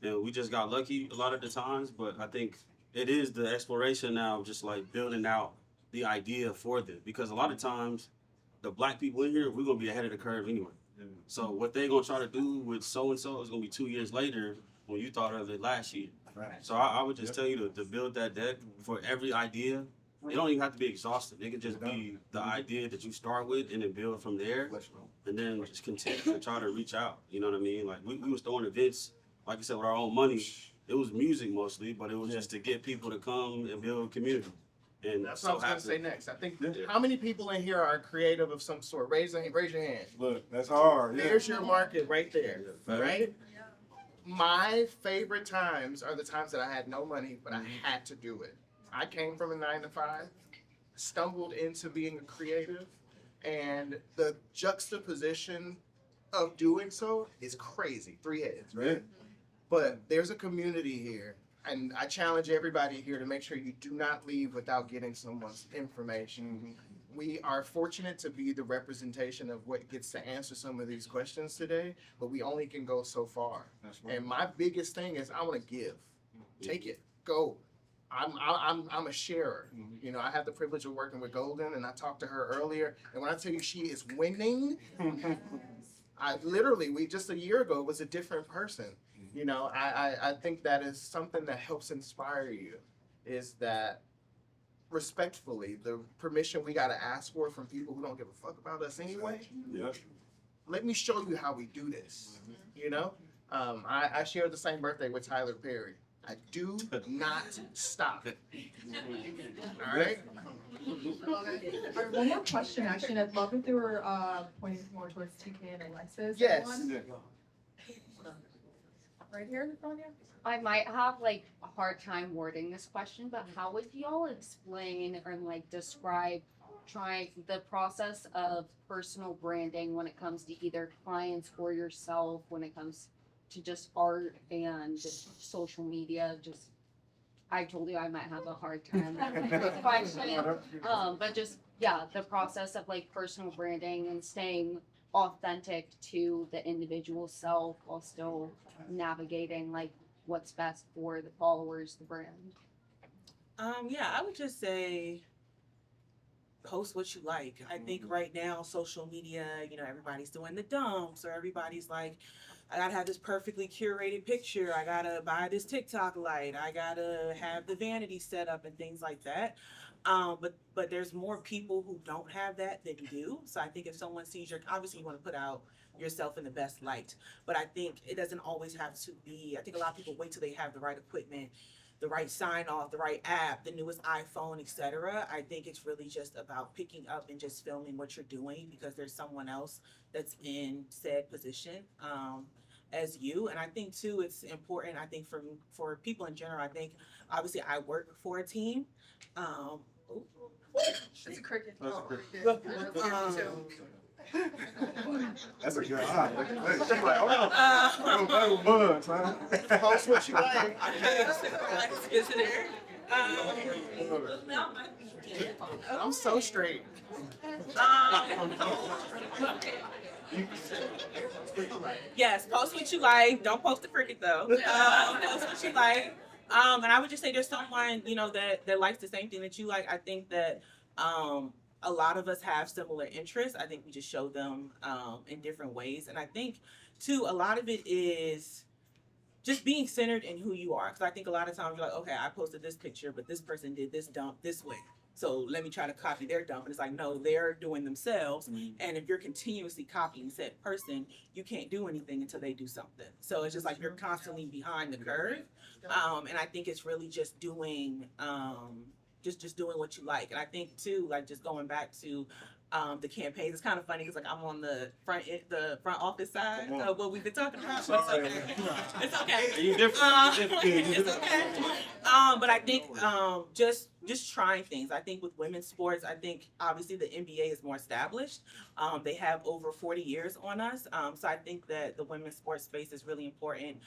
And we just got lucky a lot of the times, but I think it is the exploration now of just like building out the idea for them, because a lot of times the black people in here, we're gonna be ahead of the curve anyway. So what they gonna try to do with so and so is gonna be 2 years later when you thought of it last year. Right. So I would just tell you to build that deck for every idea. It don't even have to be exhaustive. It can just be the idea that you start with and then build from there, and then just continue to try to reach out. You know what I mean? Like we was throwing events, like I said, with our own money. It was music mostly, but it was just to get people to come and build community. And That's what I was gonna say next. I think, how many people in here are creative of some sort? Raise your hand. Look, that's hard. Yeah. There's your market right there, Yeah. right? My favorite times are the times that I had no money, but I had to do it. I came from a 9-to-5, stumbled into being a creative, and the juxtaposition of doing so is crazy. 3 heads, right? Yeah. But there's a community here, and I challenge everybody here to make sure you do not leave without getting someone's information. We are fortunate to be the representation of what gets to answer some of these questions today, but we only can go so far. That's right. And my biggest thing is I want to give. Take it, go. I'm a sharer. You know, I have the privilege of working with Golden, and I talked to her earlier. And when I tell you she is winning, I literally, we just a year ago was a different person. You know, I think that is something that helps inspire you, is that respectfully, the permission we got to ask for from people who don't give a fuck about us anyway. Yeah. Let me show you how we do this. You know, I share the same birthday with Tyler Perry. I do not stop. All right. All right, one more question, actually, and I'd love if they were pointing more towards TK and Alexis. Yes. One Yeah. right here in the front, yeah. I might have like a hard time wording this question, but how would y'all explain or like describe trying the process of personal branding when it comes to either clients or yourself, when it comes to just art and social media? Just, I told you I might have a hard time with the question. But just, yeah, the process of like personal branding and staying authentic to the individual self while still navigating like what's best for the followers, the brand. Yeah, I would just say post what you like. I think right now, social media, everybody's doing the dumps, or everybody's like, I gotta have this perfectly curated picture. I gotta buy this TikTok light. I gotta have the vanity set up and things like that. But there's more people who don't have that than do. So I think if someone sees obviously you want to put out yourself in the best light. But I think it doesn't always have to be, I think a lot of people wait till they have the right equipment, the right sign off, the right app, the newest iPhone, etc. I think it's really just about picking up and just filming what you're doing, because there's someone else that's in said position as you. And I think too, it's important, I think for people in general, I think obviously I work for a team. It's a cricket. That's a cricket. Oh, That's a good eye. Hey, like, oh, that was bugs, man. Post what you like. I'm so straight. Yes, post what you like. Don't post the cricket though. Post what you like. And I would just say there's someone, that likes the same thing that you like. I think that a lot of us have similar interests. I think we just show them in different ways. And I think too, a lot of it is just being centered in who you are. Because I think a lot of times you're like, okay, I posted this picture, but this person did this dump this way. So let me try to copy their dump. And it's like, no, they're doing themselves. And if you're continuously copying said person, you can't do anything until they do something. So it's just like you're constantly behind the curve. And I think it's really just doing just doing what you like. And I think too, like just going back to the campaigns, it's kind of funny because like I'm on the front office side of what we've been talking about. But it's okay. It's okay. You different. It's okay. But I think just just trying things. I think with women's sports, I think obviously the NBA is more established. They have over 40 years on us. So I think that the women's sports space is really important.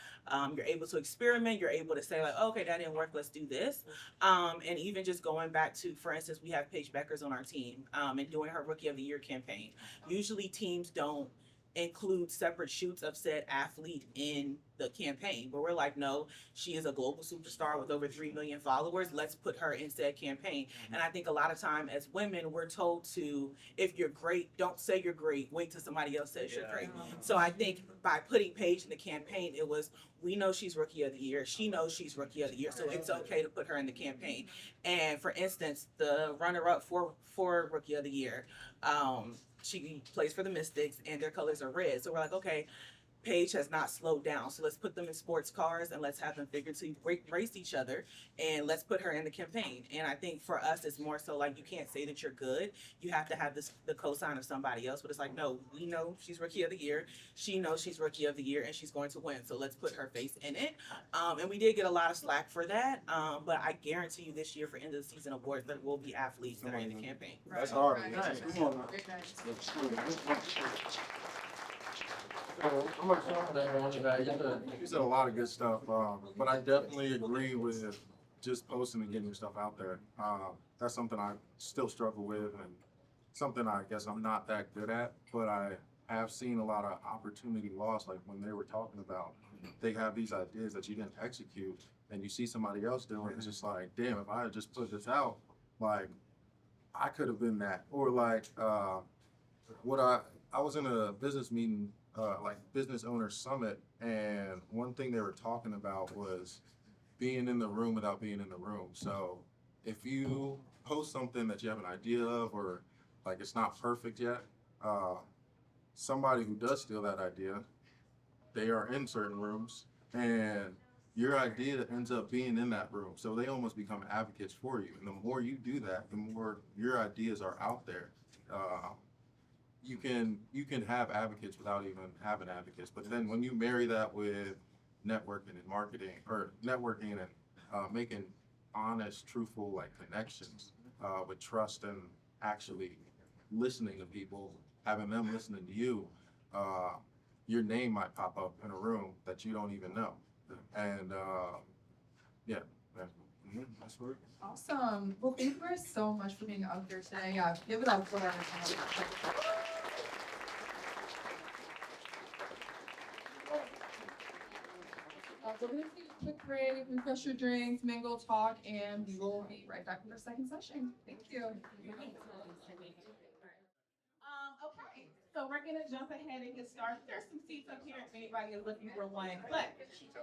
You're able to experiment. You're able to say like, okay, that didn't work. Let's do this. And even just going back to, for instance, we have Paige Beckers on our team and doing her Rookie of the Year campaign. Usually teams don't include separate shoots of said athlete in the campaign, but we're like, no, she is a global superstar with over 3 million followers. Let's put her in said campaign. And I think a lot of time as women, we're told to, if you're great, don't say you're great. Wait till somebody else says you're great. So I think by putting Paige in the campaign, it was, we know she's Rookie of the Year. She knows she's Rookie of the Year. So it's okay to put her in the campaign. And for instance, the runner-up for Rookie of the Year, she plays for the Mystics and their colors are red. So we're like, okay, Paige has not slowed down. So let's put them in sports cars and let's have them figuratively race each other and let's put her in the campaign. And I think for us, it's more so like you can't say that you're good. You have to have the cosign of somebody else. But it's like, no, we know she's Rookie of the Year. She knows she's Rookie of the Year and she's going to win. So let's put her face in it. And we did get a lot of slack for that. But I guarantee you this year for end of the season awards, there will be athletes that are in the campaign. That's hard. Right. Nice. Right. Come on now. Very nice. You said a lot of good stuff, but I definitely agree with just posting and getting your stuff out there. That's something I still struggle with and something I guess I'm not that good at, but I have seen a lot of opportunity lost. Like when they were talking about, they have these ideas that you didn't execute and you see somebody else doing it, it's just like, damn, if I had just put this out, like I could have been that. Or like, I was in a business meeting, like business owner summit, and one thing they were talking about was being in the room without being in the room. So if you post something that you have an idea of, or like it's not perfect yet, somebody who does steal that idea, they are in certain rooms, and your idea ends up being in that room. So they almost become advocates for you. And the more you do that, the more your ideas are out there. You can have advocates without even having advocates. But then when you marry that with networking and marketing, or networking and making honest, truthful like connections with trust and actually listening to people, having them listening to you, your name might pop up in a room that you don't even know. And yeah. That's right. Awesome. Well, thank you guys so much for being out here today. Yeah, give it up for our so we're gonna take a quick break, refresh your drinks, mingle, talk, and we will be right back with our second session. Thank you. Okay, so we're gonna jump ahead and get started. There's some seats up here if anybody is looking for one, but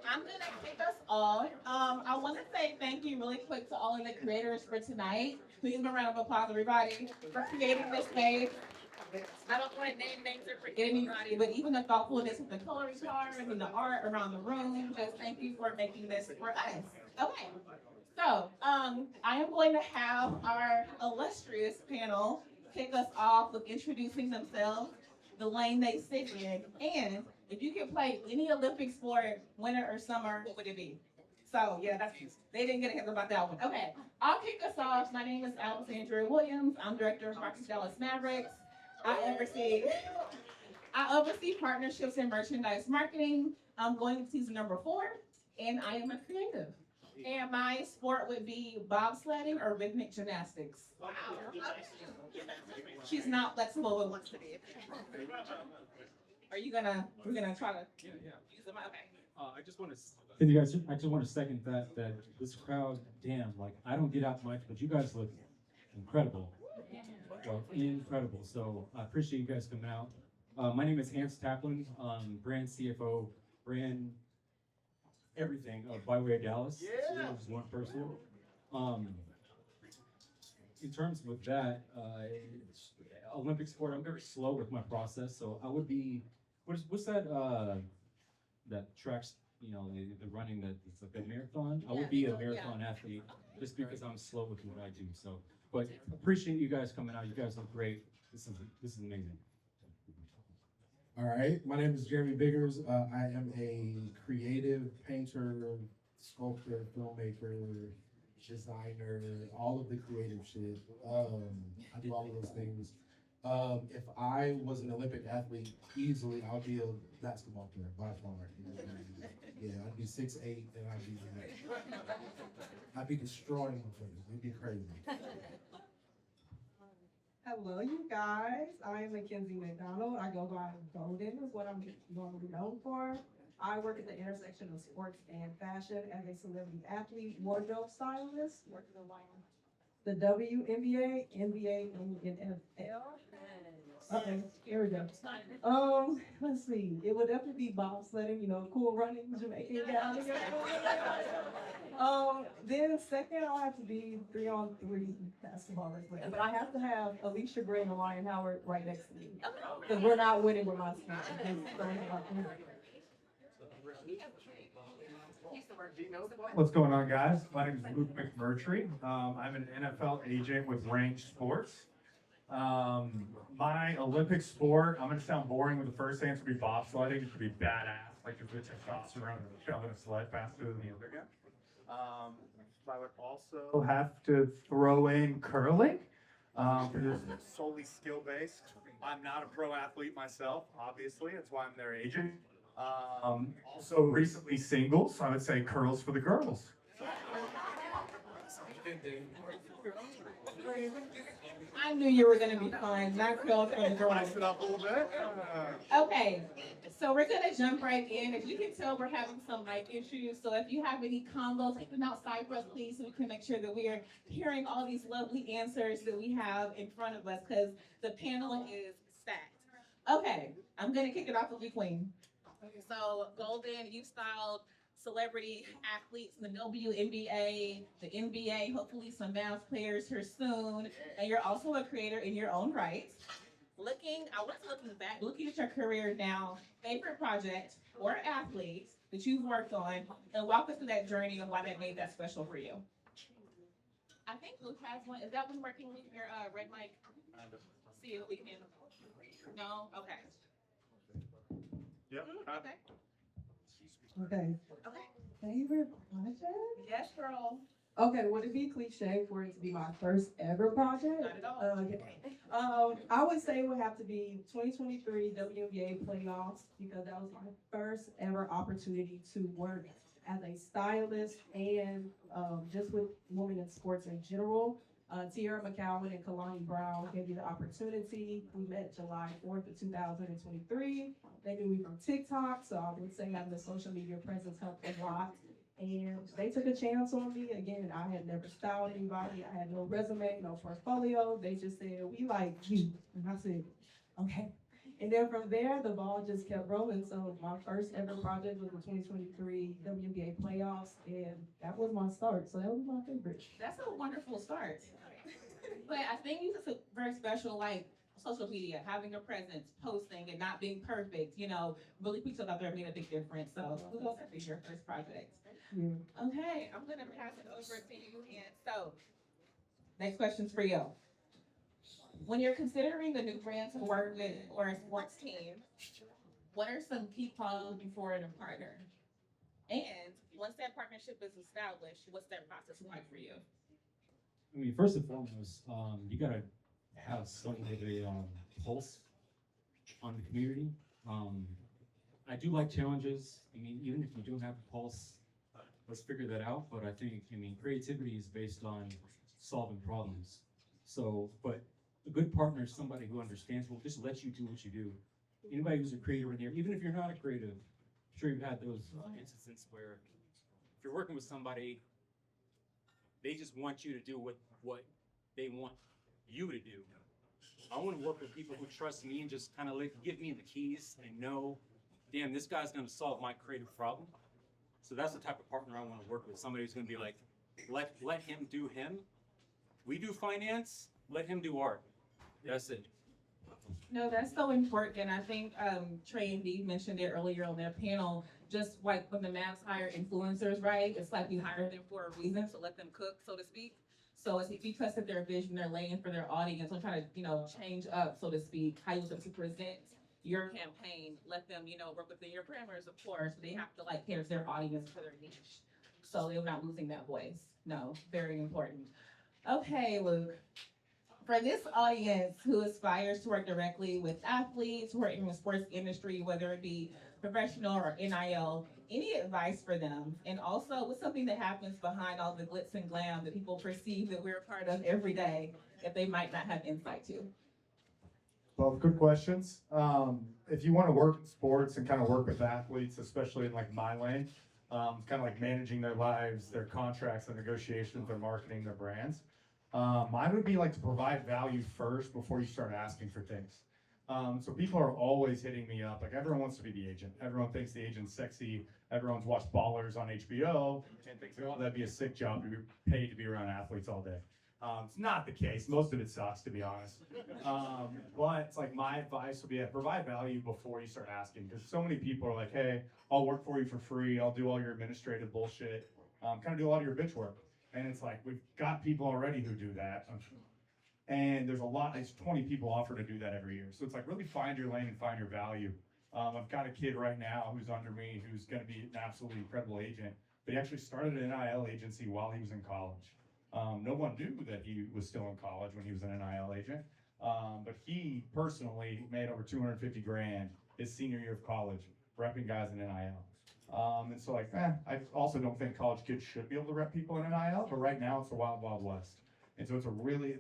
I'm gonna kick us off. I wanna say thank you really quick to all of the creators for tonight. Please give a round of applause, everybody, for creating this space. I don't want to name names or forget anybody, but even the thoughtfulness of the coloring cards and the art around the room, just thank you for making this for us. Okay, so I am going to have our illustrious panel kick us off with introducing themselves, the lane they sit in, and if you could play any Olympic sport, winter or summer, what would it be? So yeah, they didn't get a hint about that one. Okay, I'll kick us off. My name is Alexandra Williams. I'm director of Marcus Dallas Mavericks. I oversee partnerships and merchandise marketing. I'm going to season number 4, and I am a creative. And my sport would be bobsledding or rhythmic gymnastics. Wow. She's not flexible but wants to be. We're gonna try to use them? Okay. I just want to. I just want to second that this crowd, damn, like I don't get out much, but you guys look incredible. Well, incredible. So I appreciate you guys coming out. My name is Hans Taplin, brand CFO, brand everything by way of Dallas. So that was one person. In terms with that, Olympic sport, I'm very slow with my process. So I would be, what's that tracks, the running that it's like a marathon? I would be a marathon athlete just because I'm slow with what I do. So, but appreciate you guys coming out. You guys look great. This is amazing. All right, my name is Jeremy Biggers. I am a creative painter, sculptor, filmmaker, designer, all of the creative shit. I do all of those things. If I was an Olympic athlete, easily I would be a basketball player by far. Yeah, I'd be 6'8", and I'd be destroying motherfuckers. It'd be crazy. Hello, you guys. I am Mackenzie McDonald. I go by Golden, is what I'm normally known for. I work at the intersection of sports and fashion as a celebrity athlete, wardrobe stylist, working on the WNBA, NBA, and NFL. Okay, here we go. Let's see. It would definitely be bobsledding, cool running, Jamaican guys. Then second, I'll have to be 3-on-3 basketball as well. But I have to have Alicia Gray and Ryan Howard right next to me. Because we're not winning with my team. What's going on, guys? My name is Luke McMurtry. I'm an NFL agent with Range Sports. My Olympic sport, I'm going to sound boring with the first answer, be bobsledding. It could be badass, like if it's testosterone shoving a sled faster than the other guy. I would also have to throw in curling. Because it's solely skill-based. I'm not a pro athlete myself, obviously. That's why I'm their agent. Also recently singles, I would say curls for the girls. I knew you were gonna be fine, not curls for the girls. Spice it up a little bit. Okay, so we're gonna jump right in. As you can tell, we're having some mic issues. So if you have any combos, take them outside for us, please, so we can make sure that we are hearing all these lovely answers that we have in front of us, because the panel is stacked. Okay, I'm gonna kick it off with you, Queen. So Golden, you styled celebrity athletes in the WNBA, the NBA, hopefully some Mavs players here soon, and you're also a creator in your own right. I want to looking back, looking at your career now, favorite project or athlete that you've worked on, and walk us through that journey and why that made that special for you. I think Luke has one. Is that one working with your red mic? See if we can. No? Okay. Yep. Okay. Okay. Okay. Favorite project? Yes, girl. Okay, would it be cliche for it to be my first ever project? Not at all. Okay. I would say it would have to be 2023 WNBA playoffs, because that was my first ever opportunity to work as a stylist and just with women in sports in general. Tiara McCowan and Kalani Brown gave me the opportunity. We met July 4th of 2023. They knew me from TikTok, so I would say having the social media presence helped a lot. And they took a chance on me. Again, I had never styled anybody. I had no resume, no portfolio. They just said, we like you. And I said, okay. And then from there, the ball just kept rolling. So my first ever project was the 2023 WNBA playoffs, and that was my start. So that was my favorite. That's a wonderful start. But I think it's a very special, like, social media, having a presence, posting, and not being perfect, really puts it out there, made a big difference. So who else has been your first project? Yeah. Okay, I'm gonna pass it over to you. And so, next question's for you. When you're considering a new brand to work with or a sports team, what are some key qualities before in a partner? And once that partnership is established, what's that process like for you? I mean, first and foremost, you gotta have something of a pulse on the community. I do like challenges. I mean, even if you don't have a pulse, let's figure that out. But I think, creativity is based on solving problems. So, but a good partner is somebody who understands, will just let you do what you do. Anybody who's a creator in here, even if you're not a creative, I'm sure you've had those instances where if you're working with somebody, they just want you to do what they want you to do. I want to work with people who trust me and just kind of give me the keys and know, damn, this guy's going to solve my creative problem. So that's the type of partner I want to work with. Somebody who's going to be like, let him do him. We do finance, let him do art. That's it. No, that's so important. I think Trey and Dee mentioned it earlier on their panel. Just like when the Mavs hire influencers, right? It's like we hire them for a reason, to let them cook, so to speak. So if you trusted their vision, their lane for their audience, I'm trying to, change up, so to speak, how you want them to present your campaign. Let them, work within your parameters, of course. They have to cater to their audience for their niche. So they're not losing that voice. No, very important. Okay, Luke. For this audience who aspires to work directly with athletes who are in the sports industry, whether it be professional or NIL, any advice for them? And also, what's something that happens behind all the glitz and glam that people perceive that we're a part of every day that they might not have insight to? Well, good questions. If you want to work in sports and kind of work with athletes, especially in like my lane, kind of like managing their lives, their contracts, their negotiations, their marketing, their brands, mine would be like to provide value first before you start asking for things. So people are always hitting me up. Like everyone wants to be the agent. Everyone thinks the agent's sexy. Everyone's watched Ballers on HBO and thinks, oh, that'd be a sick job to be paid to be around athletes all day. It's not the case. Most of it sucks, to be honest. But it's like my advice would be to provide value before you start asking, because so many people are like, hey, I'll work for you for free. I'll do all your administrative bullshit. Kind of do a lot of your bitch work. And it's like, we've got people already who do that. And there's 20 people offer to do that every year. So it's like, really find your lane and find your value. I've got a kid right now who's under me who's going to be an absolutely incredible agent. But he actually started an NIL agency while he was in college. No one knew that he was still in college when he was an NIL agent. But he personally made over 250 grand his senior year of college, repping guys in NIL. And so like, I also don't think college kids should be able to rep people in NIL, but right now it's the wild, wild west. And so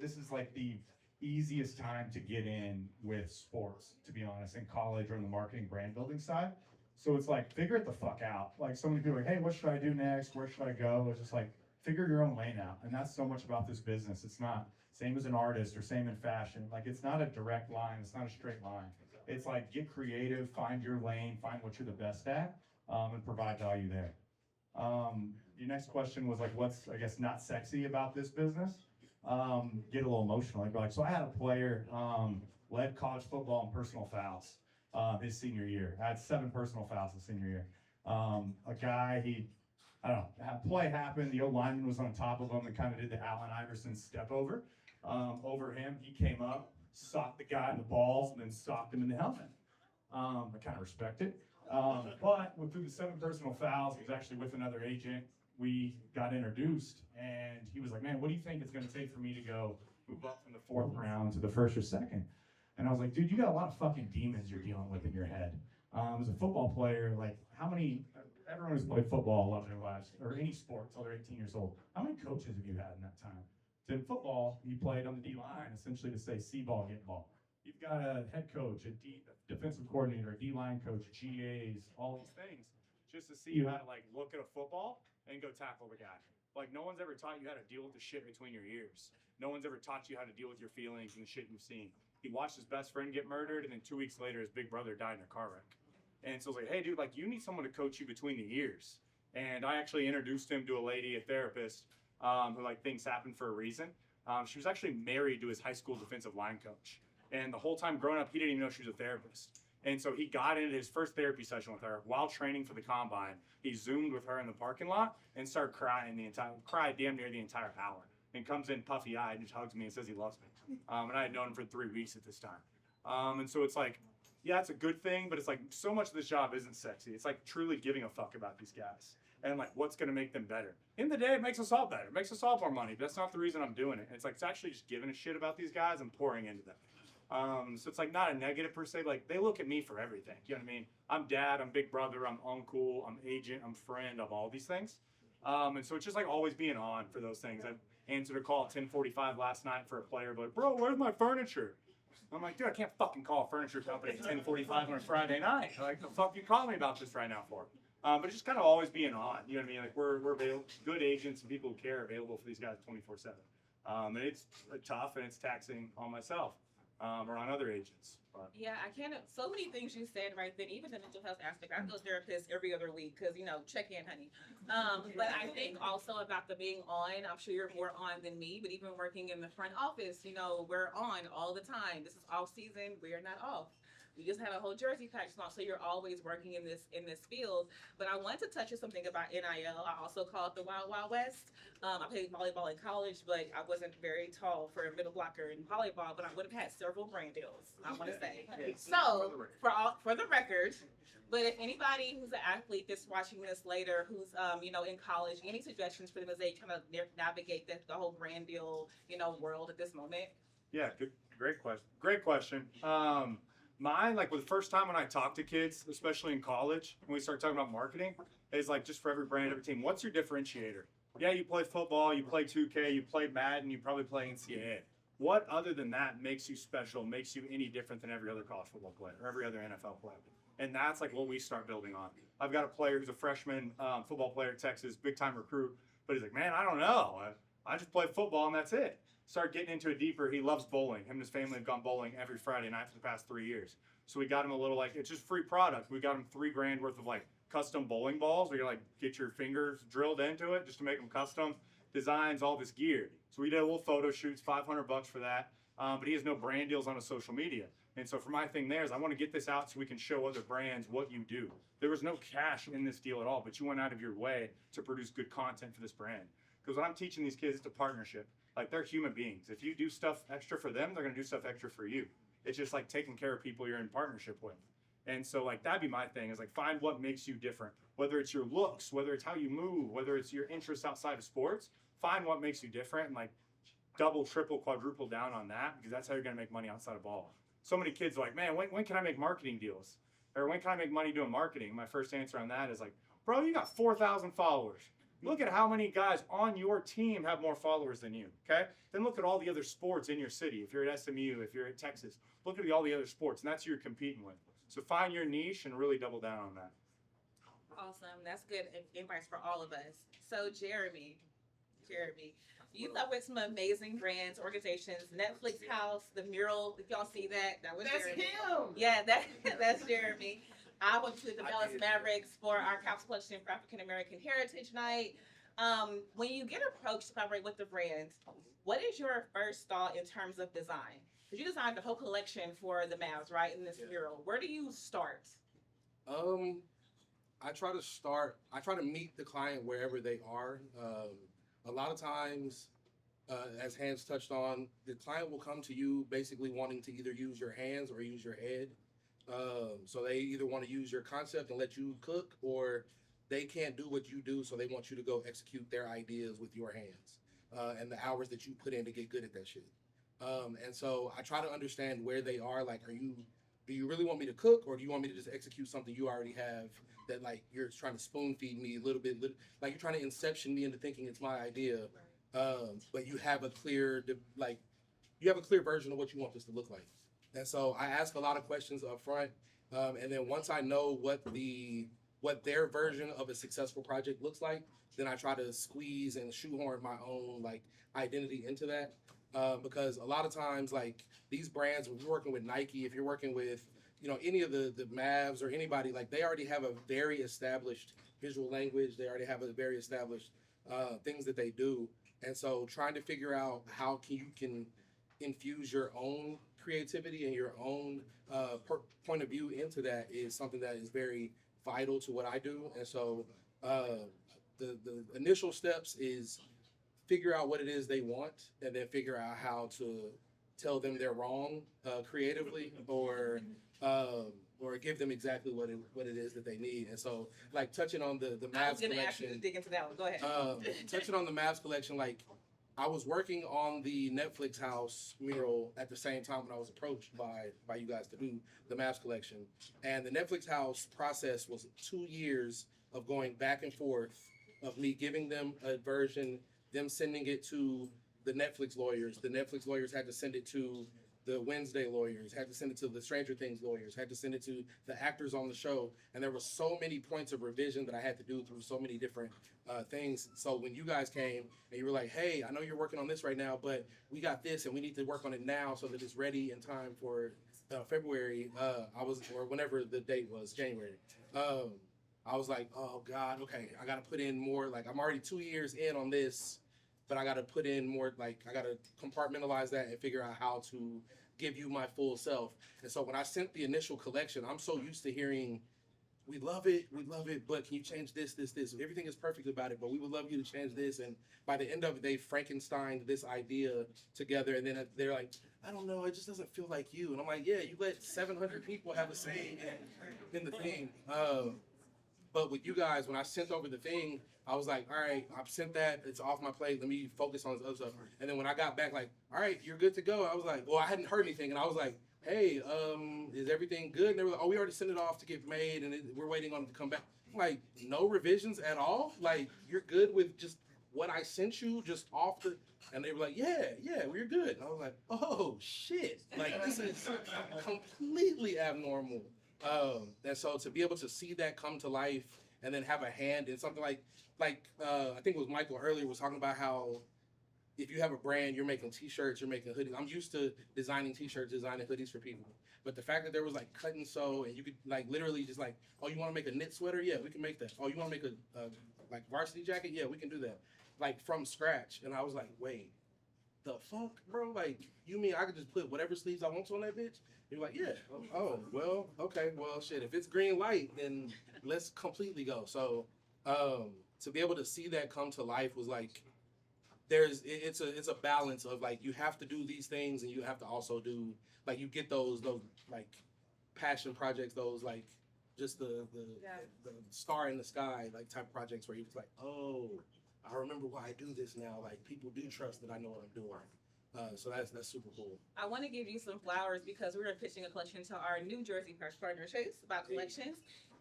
this is like the easiest time to get in with sports, to be honest, in college or in the marketing brand building side. So it's like, figure it the fuck out. Like so many people are like, hey, what should I do next? Where should I go? It's just like, figure your own lane out. And that's so much about this business. It's not same as an artist or same in fashion. Like it's not a direct line. It's not a straight line. It's like, get creative, find your lane, find what you're the best at, and provide value there. Your next question was like, what's, I guess, not sexy about this business? Get a little emotional. I'd be like, so I had a player, led college football in personal fouls, his senior year. I had 7 personal fouls his senior year. A guy, I don't know, a play happened, the old lineman was on top of him and kind of did the Allen Iverson step over him. He came up, socked the guy in the balls, and then socked him in the helmet. I kind of respect it. But through the 7 personal fouls, he was actually with another agent. We got introduced, and he was like, man, what do you think it's going to take for me to go move up from the 4th round to the 1st or 2nd? And I was like, dude, you got a lot of fucking demons you're dealing with in your head. As a football player, like everyone who's played football 11 their lives, or any sport until they're 18 years old, how many coaches have you had in that time? In football, you played on the D-line, essentially to say see ball, get ball. You've got a head coach, a defensive coordinator, a D-line coach, GAs, all these things, just to see you how to like look at a football and go tackle the guy. Like no one's ever taught you how to deal with the shit between your ears. No one's ever taught you how to deal with your feelings and the shit you've seen. He watched his best friend get murdered, and then 2 weeks later, his big brother died in a car wreck. And so I was like, hey, dude, like you need someone to coach you between the ears. And I actually introduced him to a lady, a therapist, who like things happen for a reason. She was actually married to his high school defensive line coach. And the whole time growing up, he didn't even know she was a therapist. And so he got into his first therapy session with her while training for the combine. He Zoomed with her in the parking lot and started cried damn near the entire hour. And comes in puffy-eyed and just hugs me and says he loves me. And I had known him for 3 weeks at this time. And so it's like, yeah, it's a good thing, but it's like so much of this job isn't sexy. It's like truly giving a fuck about these guys and like what's going to make them better. In the day, it makes us all better. It makes us all more money, but that's not the reason I'm doing it. It's like, it's actually just giving a shit about these guys and pouring into them. So it's like not a negative per se. Like they look at me for everything. You know what I mean? I'm dad, I'm big brother, I'm uncle, I'm agent, I'm friend, I'm all these things. And so it's just like always being on for those things. I answered a call at 10:45 last night for a player, but like, bro, where's my furniture? I'm like, dude, I can't fucking call a furniture company at 10:45 on a Friday night. Like, the fuck you calling me about this right now for? But just kind of always being on. You know what I mean? Like we're available, good agents and people who care available for these guys 24/7. And it's tough and it's taxing on myself or on other agents. But. Yeah, I can't. So many things you said right then, even the mental health aspect. I go to therapist every other week because, check in, honey. But I think also about the being on, I'm sure you're more on than me, but even working in the front office, we're on all the time. This is off season. We are not off. You just had a whole jersey patch on, so you're always working in this field. But I wanted to touch on something about NIL. I also call it the Wild Wild West. I played volleyball in college, but I wasn't very tall for a middle blocker in volleyball. But I would have had several brand deals, I want to say. So for the record. But if anybody who's an athlete that's watching this later, who's in college, any suggestions for them as they kind of navigate the whole brand deal world at this moment? Yeah, great question. Great question. Mine, like, with the first time when I talk to kids, especially in college, when we start talking about marketing, is like, just for every brand, every team, what's your differentiator? Yeah, you play football, you play 2K, you play Madden, you probably play NCAA. What other than that makes you special, makes you any different than every other college football player or every other NFL player? And that's like what we start building on. I've got a player who's a freshman football player at Texas, big time recruit, but he's like, man, I don't know. I just play football and that's it. Start getting into it deeper. He loves bowling. Him and his family have gone bowling every Friday night for the past 3 years. So we got him a little, like, it's just free product. We got him $3,000 worth of like custom bowling balls where you like get your fingers drilled into it just to make them custom designs, all this gear. So we did a little photo shoots, $500 for that. But he has no brand deals on his social media. And so for my thing there is I want to get this out so we can show other brands what you do. There was no cash in this deal at all, but you went out of your way to produce good content for this brand. Because what I'm teaching these kids is a partnership. Like, they're human beings. If you do stuff extra for them, they're going to do stuff extra for you. It's just like taking care of people you're in partnership with. And so, like, that'd be my thing, is like, find what makes you different. Whether it's your looks, whether it's how you move, whether it's your interests outside of sports, find what makes you different and like double, triple, quadruple down on that, because that's how you're going to make money outside of ball. So many kids are like, man, when can I make marketing deals? Or when can I make money doing marketing? My first answer on that is like, bro, you got 4,000 followers. Look at how many guys on your team have more followers than you, okay? Then look at all the other sports in your city. If you're at SMU, if you're at Texas, look at all the other sports, and that's who you're competing with. So find your niche and really double down on that. Awesome. That's good advice for all of us. So Jeremy, you work with some amazing brands, organizations, Netflix House, the mural. If y'all see that, that was Jeremy. Him. Yeah, that's Jeremy. I went to the Dallas Mavericks for our Caps Collection for African American Heritage Night. When you get approached to collaborate with the brands, what is your first thought in terms of design? Because you designed the whole collection for the Mavs, right, in this mural. Where do you start? I try to meet the client wherever they are. A lot of times, as Hans touched on, the client will come to you basically wanting to either use your hands or use your head. So they either want to use your concept and let you cook, or they can't do what you do, so they want you to go execute their ideas with your hands and the hours that you put in to get good at that shit. And so I try to understand where they are. Like, do you really want me to cook, or do you want me to just execute something you already have that, like, you're trying to spoon feed me a little bit, like you're trying to inception me into thinking it's my idea, but you have a clear version of what you want this to look like. And so I ask a lot of questions up front, and then once I know what their version of a successful project looks like, then I try to squeeze and shoehorn my own like identity into that. Because a lot of times, like, these brands, when you're working with Nike, if you're working with, any of the Mavs or anybody, like, they already have a very established visual language. They already have a very established things that they do. And so trying to figure out how you can infuse your own creativity and your own point of view into that is something that is very vital to what I do. And so the initial steps is figure out what it is they want, and then figure out how to tell them they're wrong creatively, or give them exactly what it is that they need. And so, like, touching on the Mavs collection. I was going to ask you to dig into that one. Go ahead. Touching on the Mavs collection, like, I was working on the Netflix House mural at the same time when I was approached by you guys to do the Mavs collection. And the Netflix House process was 2 years of going back and forth, of me giving them a version, them sending it to the Netflix lawyers. The Netflix lawyers had to send it to the Wednesday lawyers, had to send it to the Stranger Things lawyers, had to send it to the actors on the show. And there were so many points of revision that I had to do through so many different things. So when you guys came and you were like, hey, I know you're working on this right now, but we got this and we need to work on it now so that it's ready in time for February, or whenever the date was, January. I was like, oh God, okay, I gotta put in more. Like, I'm already 2 years in on this, but I gotta put in more, like, I gotta compartmentalize that and figure out how to give you my full self. And so when I sent the initial collection, I'm so used to hearing, we love it, but can you change this? Everything is perfect about it, but we would love you to change this. And by the end of it, they Frankensteined this idea together. And then they're like, I don't know, it just doesn't feel like you. And I'm like, yeah, you let 700 people have a say in the thing. But with you guys, when I sent over the thing, I was like, all right, I've sent that. It's off my plate. Let me focus on this other stuff. And then when I got back, like, all right, you're good to go. I was like, well, I hadn't heard anything. And I was like, hey, is everything good? And they were like, oh, we already sent it off to get made. And we're waiting on it to come back. I'm like, no revisions at all? Like, you're good with just what I sent you just off the... And they were like, yeah, we're good. And I was like, oh, shit. Like, this is completely abnormal. And so to be able to see that come to life and then have a hand in something like I think it was Michael earlier was talking about how if you have a brand, you're making t-shirts, you're making hoodies. I'm used to designing t-shirts, designing hoodies for people. But the fact that there was like cut and sew and you could like literally just like, oh, you want to make a knit sweater? Yeah, we can make that. Oh, you want to make a like varsity jacket? Yeah, we can do that. Like from scratch. And I was like, wait, the fuck, bro? Like, you mean I could just put whatever sleeves I want on that bitch? You're like, yeah. Oh, well, okay. Well, shit. If it's green light, then let's completely go. So, to be able to see that come to life was like, it's a balance of like you have to do these things and you have to also do like you get those like passion projects, those like just the star in the sky like type projects where you're just like, oh, I remember why I do this now. Like people do trust that I know what I'm doing. So that's super cool. I want to give you some flowers because we were pitching a collection to our New Jersey partnerships about collections,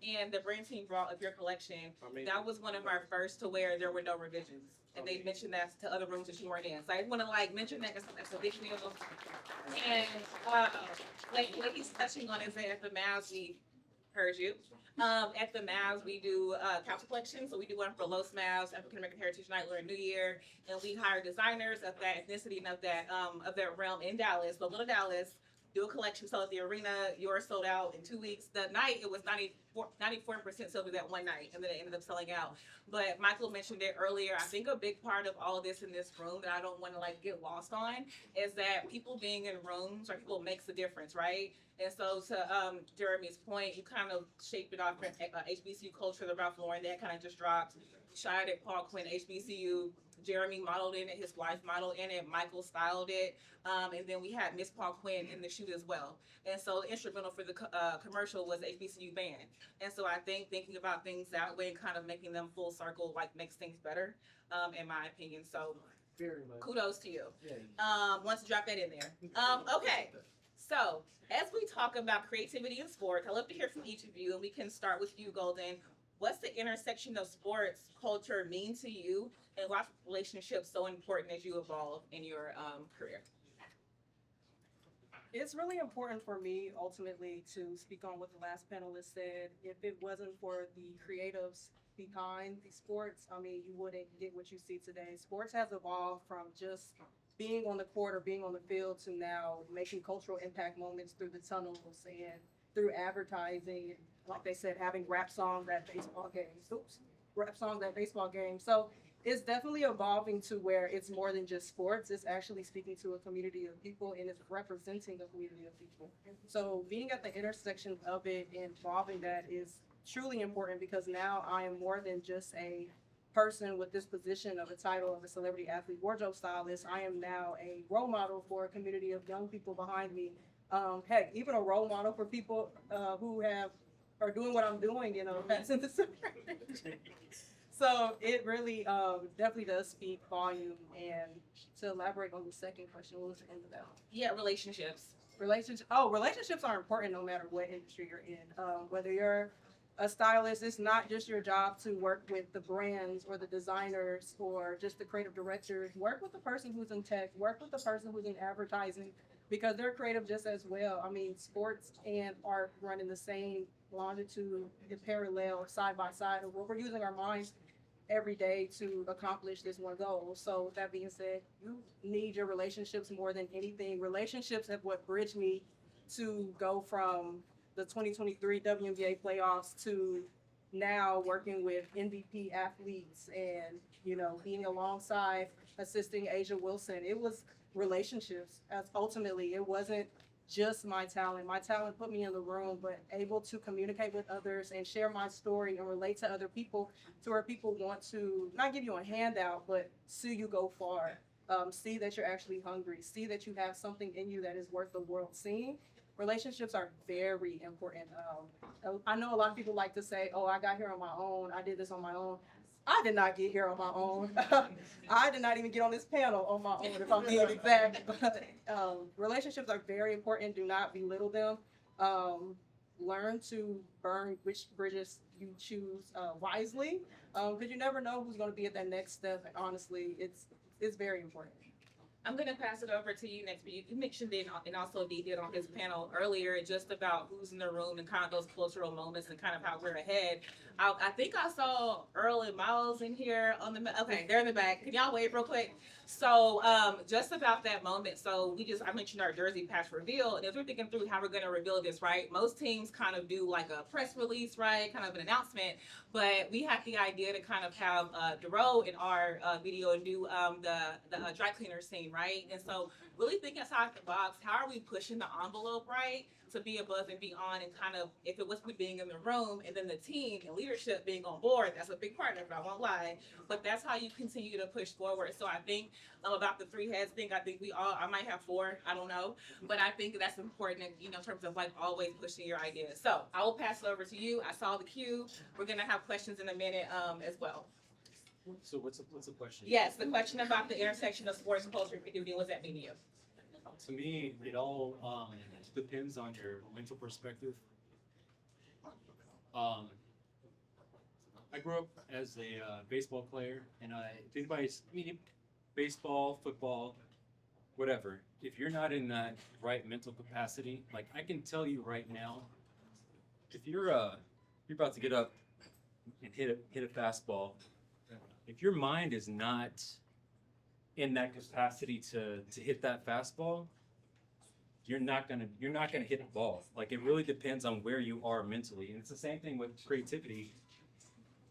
and the brand team brought up your collection. That was one of our first to where there were no revisions, and they mentioned that to other rooms that you weren't in. So I want to like mention that because that's a big deal. And like what he's touching on is that at the Mavs we heard you. At the Mavs, we do council collections. So we do one for Los Mavs, African American Heritage Night, Lunar New Year, and we hire designers of that ethnicity and of that realm in Dallas. But Little Dallas do a collection, so at the arena, yours sold out in 2 weeks. The night it was 94% sold that one night, and then it ended up selling out. But Michael mentioned it earlier. I think a big part of all of this in this room that I don't want to like get lost on is that people being in rooms or people makes a difference, right? And so to Jeremy's point, you kind of shaped it off HBCU culture, the Ralph Lauren that kind of just dropped. Shot at Paul Quinn, HBCU. Jeremy modeled in it, his wife modeled in it, Michael styled it, and then we had Miss Paul Quinn in the shoot as well. And so the instrumental for the commercial was HBCU band. And so I think thinking about things that way and kind of making them full circle like makes things better, in my opinion. So Very much. kudos to you. Yeah. Once you drop that in there. Okay, so as we talk about creativity in sports, I'd love to hear from each of you, and we can start with you, Golden. What's the intersection of sports culture mean to you, and why relationships so important as you evolve in your career? It's really important for me ultimately to speak on what the last panelist said. If it wasn't for the creatives behind the sports, I mean, you wouldn't get what you see today. Sports has evolved from just being on the court or being on the field to now making cultural impact moments through the tunnels and through advertising. Like they said, having rap songs at baseball games. So it's definitely evolving to where it's more than just sports. It's actually speaking to a community of people and it's representing a community of people. So being at the intersection of it and evolving that is truly important because now I am more than just a person with this position of a title of a celebrity athlete wardrobe stylist. I am now a role model for a community of young people behind me. Heck, even a role model for people who are doing what I'm doing, that's in the So it really definitely does speak volume. And to elaborate on the second question, what was the end of that? Yeah, relationships. Relationships are important no matter what industry you're in. Whether you're a stylist, it's not just your job to work with the brands or the designers or just the creative directors. Work with the person who's in tech, work with the person who's in advertising, because they're creative just as well. I mean, sports and art run in the same longitude, parallel, side by side. We're using our minds every day to accomplish this one goal. So with that being said, you need your relationships more than anything. Relationships have what bridged me to go from the 2023 WNBA playoffs to now working with MVP athletes and, being alongside assisting Asia Wilson. It was relationships as ultimately. It wasn't just my talent. My talent put me in the room, but able to communicate with others and share my story and relate to other people to where people want to not give you a handout, but see you go far. See that you're actually hungry. See that you have something in you that is worth the world seeing. Relationships are very important. I know a lot of people like to say, oh, I got here on my own. I did this on my own. I did not get here on my own. I did not even get on this panel on my own, if I'm being exact. But relationships are very important. Do not belittle them. Learn to burn which bridges you choose wisely, because you never know who's going to be at that next step. And honestly, it's very important. I'm gonna pass it over to you next, but you mentioned it, and also Dee did on his panel earlier, just about who's in the room and kind of those cultural moments and kind of how we're ahead. I think I saw Earl and Miles in here on the, okay, they're in the back. Can y'all wave real quick? So just about that moment. So I mentioned our jersey patch reveal, and as we're thinking through how we're gonna reveal this, right? Most teams kind of do like a press release, right? Kind of an announcement, but we had the idea to kind of have Dero in our video and do the dry cleaner scene, right? And so really think outside the box. How are we pushing the envelope, right? To be above and beyond, and kind of, if it was with being in the room and then the team and leadership being on board, that's a big part of it, I won't lie. But that's how you continue to push forward. So I think about the three heads thing, I think I might have four, I don't know. But I think that's important, in terms of like always pushing your ideas. So I will pass it over to you. I saw the cue. We're gonna have questions in a minute as well. So what's the question? Yes, the question about the intersection of sports and culture and creativity, what does that mean to you? To me, it all depends on your mental perspective. I grew up as a baseball player, and if anybody's baseball, football, whatever, if you're not in that right mental capacity, like I can tell you right now, if you're about to get up and hit a fastball, if your mind is not in that capacity to hit that fastball, you're not gonna hit the ball. Like, it really depends on where you are mentally, and it's the same thing with creativity.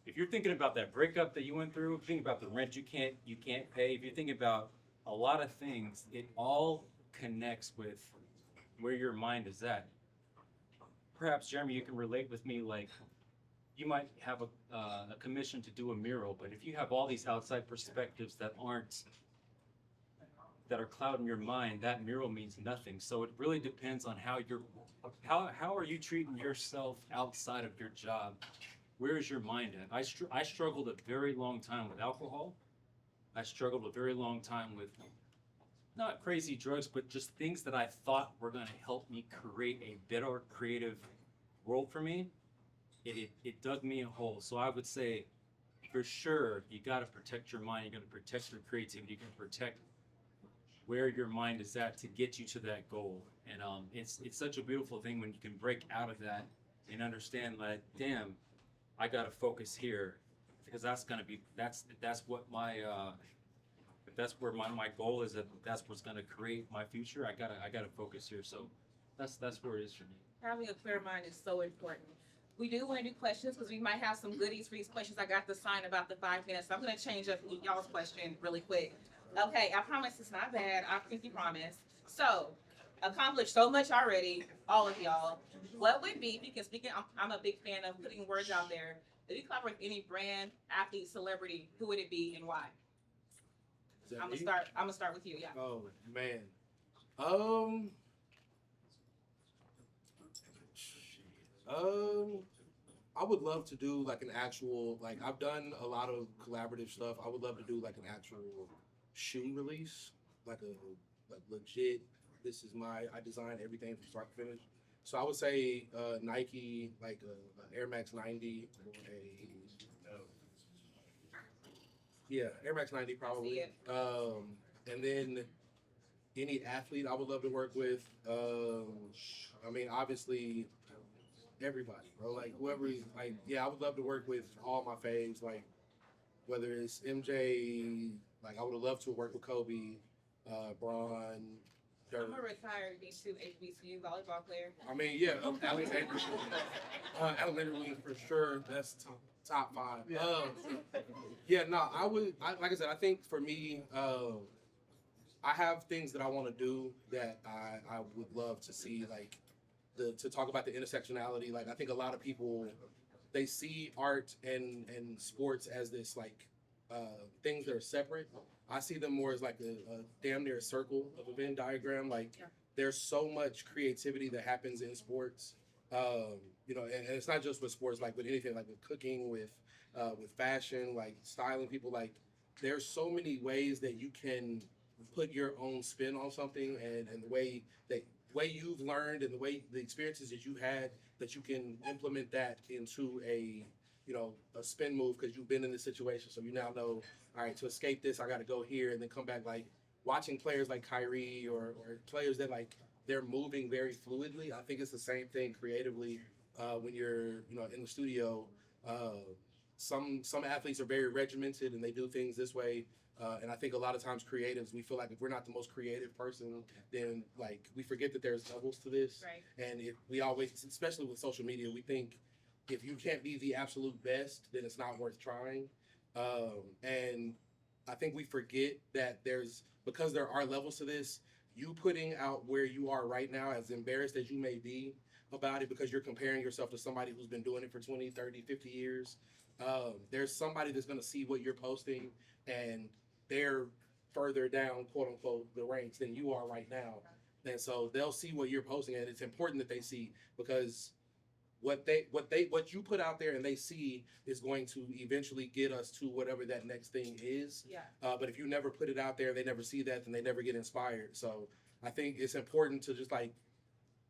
If you're thinking about that breakup that you went through, think about the rent you can't pay. If you're thinking about a lot of things, it all connects with where your mind is at. Perhaps, Jeremy, you can relate with me. Like, you might have a commission to do a mural, but if you have all these outside perspectives that are clouding your mind, that mural means nothing. So it really depends on how are you treating yourself outside of your job? Where is your mind at? I struggled a very long time with alcohol. I struggled a very long time with not crazy drugs, but just things that I thought were going to help me create a better creative world for me. It dug me a hole. So I would say, for sure, you got to protect your mind. You got to protect your creativity. You got to protect where your mind is at to get you to that goal. And it's such a beautiful thing when you can break out of that and understand that, damn, I got to focus here, because that's what my if that's where my goal is, that's what's going to create my future. I gotta focus here. So that's where it is for me. Having a clear mind is so important. We do want to do questions because we might have some goodies for these questions. I got the sign about the 5 minutes. So I'm going to change up y'all's question really quick. Okay, I promise it's not bad. I think you promise. So, accomplished so much already, all of y'all. What would be, because I'm a big fan of putting words out there. If you collaborate with any brand, athlete, celebrity, who would it be and why? I'm gonna start with you. Yeah. Oh man. I would love to do like an actual, like, I've done a lot of collaborative stuff. I would love to do like an actual shoe release, like legit. I designed everything from start to finish. So I would say Nike, like a Air Max 90 or Air Max 90 probably. And then any athlete I would love to work with. I mean, obviously everybody, bro. Like whoever, I would love to work with all my faves. Like whether it's MJ, like I would have loved to work with Kobe, Bron. I'm a retired D2 HBCU volleyball player. I mean, yeah, elementary for sure. That's top 5. I would. Like I said, I think for me, I have things that I want to do that I would love to see, like to talk about the intersectionality. Like I think a lot of people, they see art and sports as this like things that are separate. I see them more as like a damn near circle of a Venn diagram. Like there's so much creativity that happens in sports. You know, and it's not just with sports, like with anything, like with cooking, with fashion, like styling people. Like there's so many ways that you can put your own spin on something, and the way you've learned and the experiences that you had, that you can implement that into a spin move because you've been in this situation. So you now know, all right, to escape this, I got to go here and then come back. Like watching players like Kyrie or players that like they're moving very fluidly. I think it's the same thing creatively when you're in the studio. Some athletes are very regimented and they do things this way. And I think a lot of times creatives, we feel like if we're not the most creative person, then like we forget that there's levels to this. Right. And if we always, especially with social media, we think if you can't be the absolute best, then it's not worth trying. And I think we forget that because there are levels to this, you putting out where you are right now, as embarrassed as you may be about it, because you're comparing yourself to somebody who's been doing it for 20, 30, 50 years. There's somebody that's going to see what you're posting, and they're further down, quote unquote, the ranks than you are right now. And so they'll see what you're posting, and it's important that they see, because what you put out there and they see is going to eventually get us to whatever that next thing is. Yeah. But if you never put it out there, they never see that, then they never get inspired. So I think it's important to just like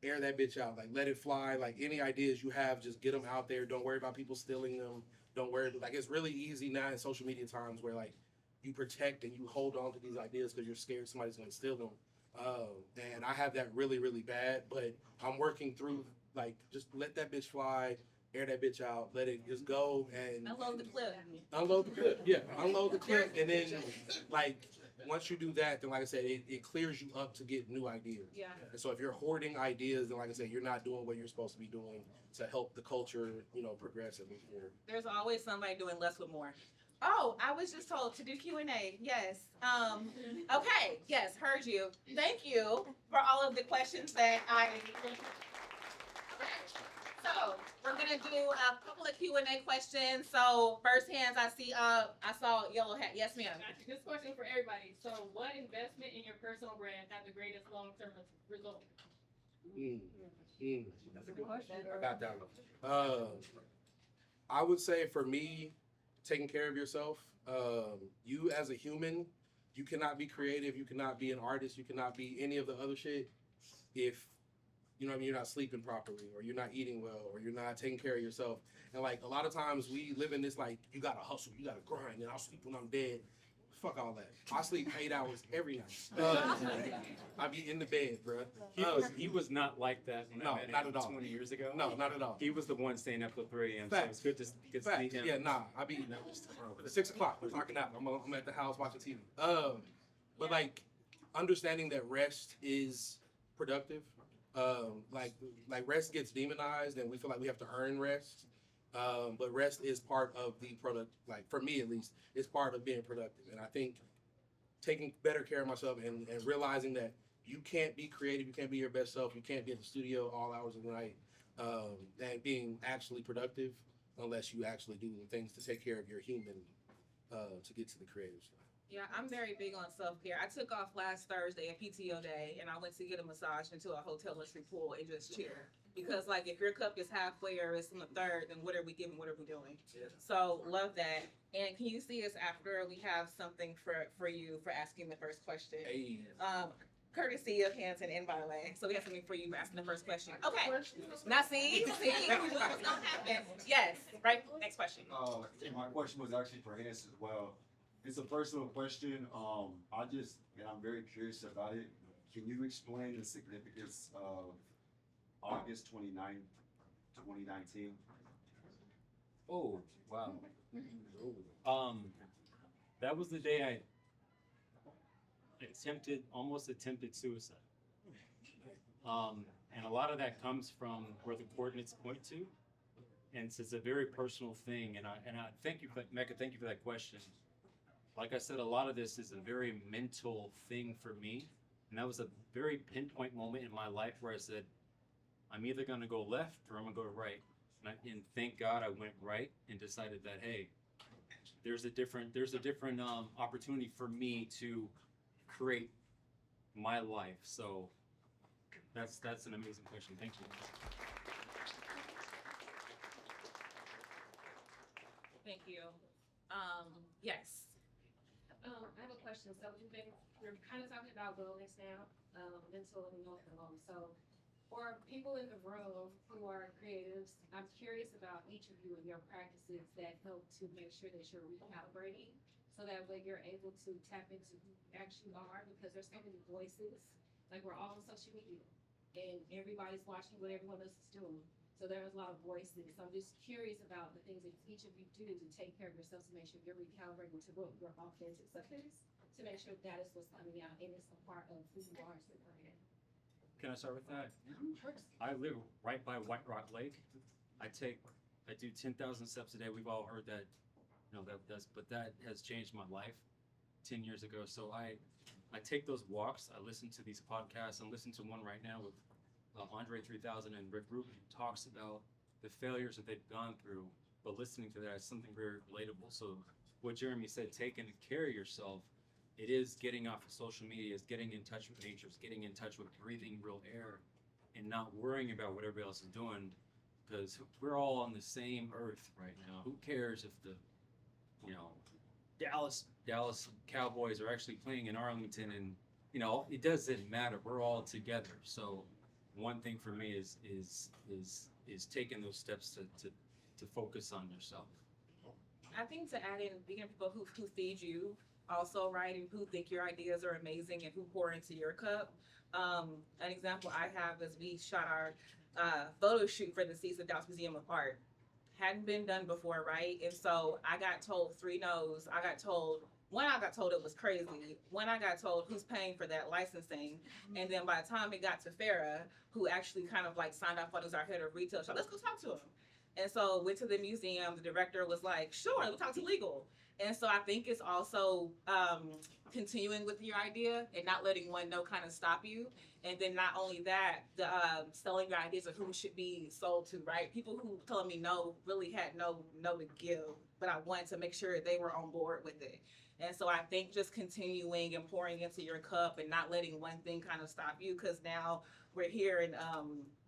air that bitch out, like let it fly. Like any ideas you have, just get them out there. Don't worry about people stealing them. Don't worry. Like it's really easy now in social media times where like you protect and you hold on to these ideas because you're scared somebody's going to steal them. And I have that really, really bad, but I'm working through, like, just let that bitch fly, air that bitch out, let it just go, and Unload the clip. unload the clip. Yeah, unload the clip, and then like once you do that, then like I said, it clears you up to get new ideas. Yeah. And so if you're hoarding ideas, then like I said, you're not doing what you're supposed to be doing to help the culture, progress and move forward. There's always somebody doing less with more. Oh, I was just told to do Q&A. Yes. Okay. Yes, heard you. Thank you for all of the questions that I. So we're gonna do a couple of Q&A questions. So first hands I see. I saw yellow hat. Yes, ma'am. This question for everybody. So, what investment in your personal brand had the greatest long-term result? That's a good question. I got that one. I would say for me, taking care of yourself. You as a human, you cannot be creative. You cannot be an artist. You cannot be any of the other shit if you're not sleeping properly, or you're not eating well, or you're not taking care of yourself. And like a lot of times we live in this like you gotta hustle, you gotta grind, and I'll sleep when I'm dead. Fuck all that. I sleep 8 hours every night. I be in the bed, bro. He was not like that when No, I met not him at all. 20 years ago. No, not at all. He was the one staying up till 3 a.m. So Facts. it's good to see Facts. him. Yeah, nah. I be at 6 o'clock. We're talking out. I'm at the house watching TV. But like understanding that rest is productive. Like rest gets demonized, and we feel like we have to earn rest. But rest is part of the product. Like for me, at least, it's part of being productive. And I think taking better care of myself and realizing that you can't be creative, you can't be your best self, you can't be at the studio all hours of the night, and being actually productive unless you actually do the things to take care of your human to get to the creative stuff. Yeah, I'm very big on self-care. I took off last Thursday, a PTO day, and I went to get a massage into a hotel luxury pool and just chill. Because like if your cup is halfway or it's in the third, then what are we giving? What are we doing? Yeah. So love that. And can you see us after we have something for you for asking the first question? Hey. Courtesy of Hanson and Violet. So we have something for you for asking the first question. Okay. Now see, we knew it was gonna happen. Yes. Right. Next question. My question was actually for Hans as well. It's a personal question. I'm very curious about it. Can you explain the significance of August 29th, 2019? Oh, wow. That was the day I almost attempted suicide. And a lot of that comes from where the coordinates point to. And it's a very personal thing. And I thank you, Mecca, thank you for that question. like I said, a lot of this is a very mental thing for me. And that was a very pinpoint moment in my life where I said, I'm either going to go left or I'm going to go right. And thank God I went right and decided that, hey, there's a different opportunity for me to create my life. So that's an amazing question. Thank you. Thank you. Yes. I have a question. So we're kind of talking about wellness now, mental and emotional. So for people in the room who are creatives, I'm curious about each of you and your practices that help to make sure that you're recalibrating so that way you're able to tap into who you actually are, because there's so many voices. Like, we're all on social media and everybody's watching what everyone else is doing. So there's a lot of voices. So I'm just curious about the things that each of you do to take care of yourselves, to make sure you're recalibrating to what your authentic self is, to make sure that is what's coming out and it's a part of who you are as a brand. Can I start with that? I live right by White Rock Lake. I do 10,000 steps a day. We've all heard that, but that has changed my life 10 years ago. So I take those walks. I listen to these podcasts. I'm listening to one right now with Andre 3000 and Rick Rubin talks about the failures that they've gone through, but listening to that is something very relatable. So what Jeremy said, taking care of yourself, it is getting off of social media, is getting in touch with nature, is getting in touch with breathing real air and not worrying about what everybody else is doing, because we're all on the same earth right now. Who cares if the Dallas Cowboys are actually playing in Arlington, and it doesn't matter. We're all together. So one thing for me is taking those steps to focus on yourself. I think to add in being people who feed you also, right, and who think your ideas are amazing and who pour into your cup. An example I have is we shot our photo shoot for the season Dallas Museum of Art. Hadn't been done before, right? And so I got told 3 no's. I got told it was crazy. One, I got told who's paying for that licensing. And then by the time it got to Farrah, who actually kind of like signed off on as our head of retail, so let's go talk to him. And so went to the museum. The director was like, sure, we'll talk to legal. And so I think it's also continuing with your idea and not letting one no kind of stop you. And then not only that, the selling your ideas of who should be sold to, right? People who telling me no really had no to give, but I wanted to make sure they were on board with it. And so I think just continuing and pouring into your cup and not letting one thing kind of stop you, because now we're here and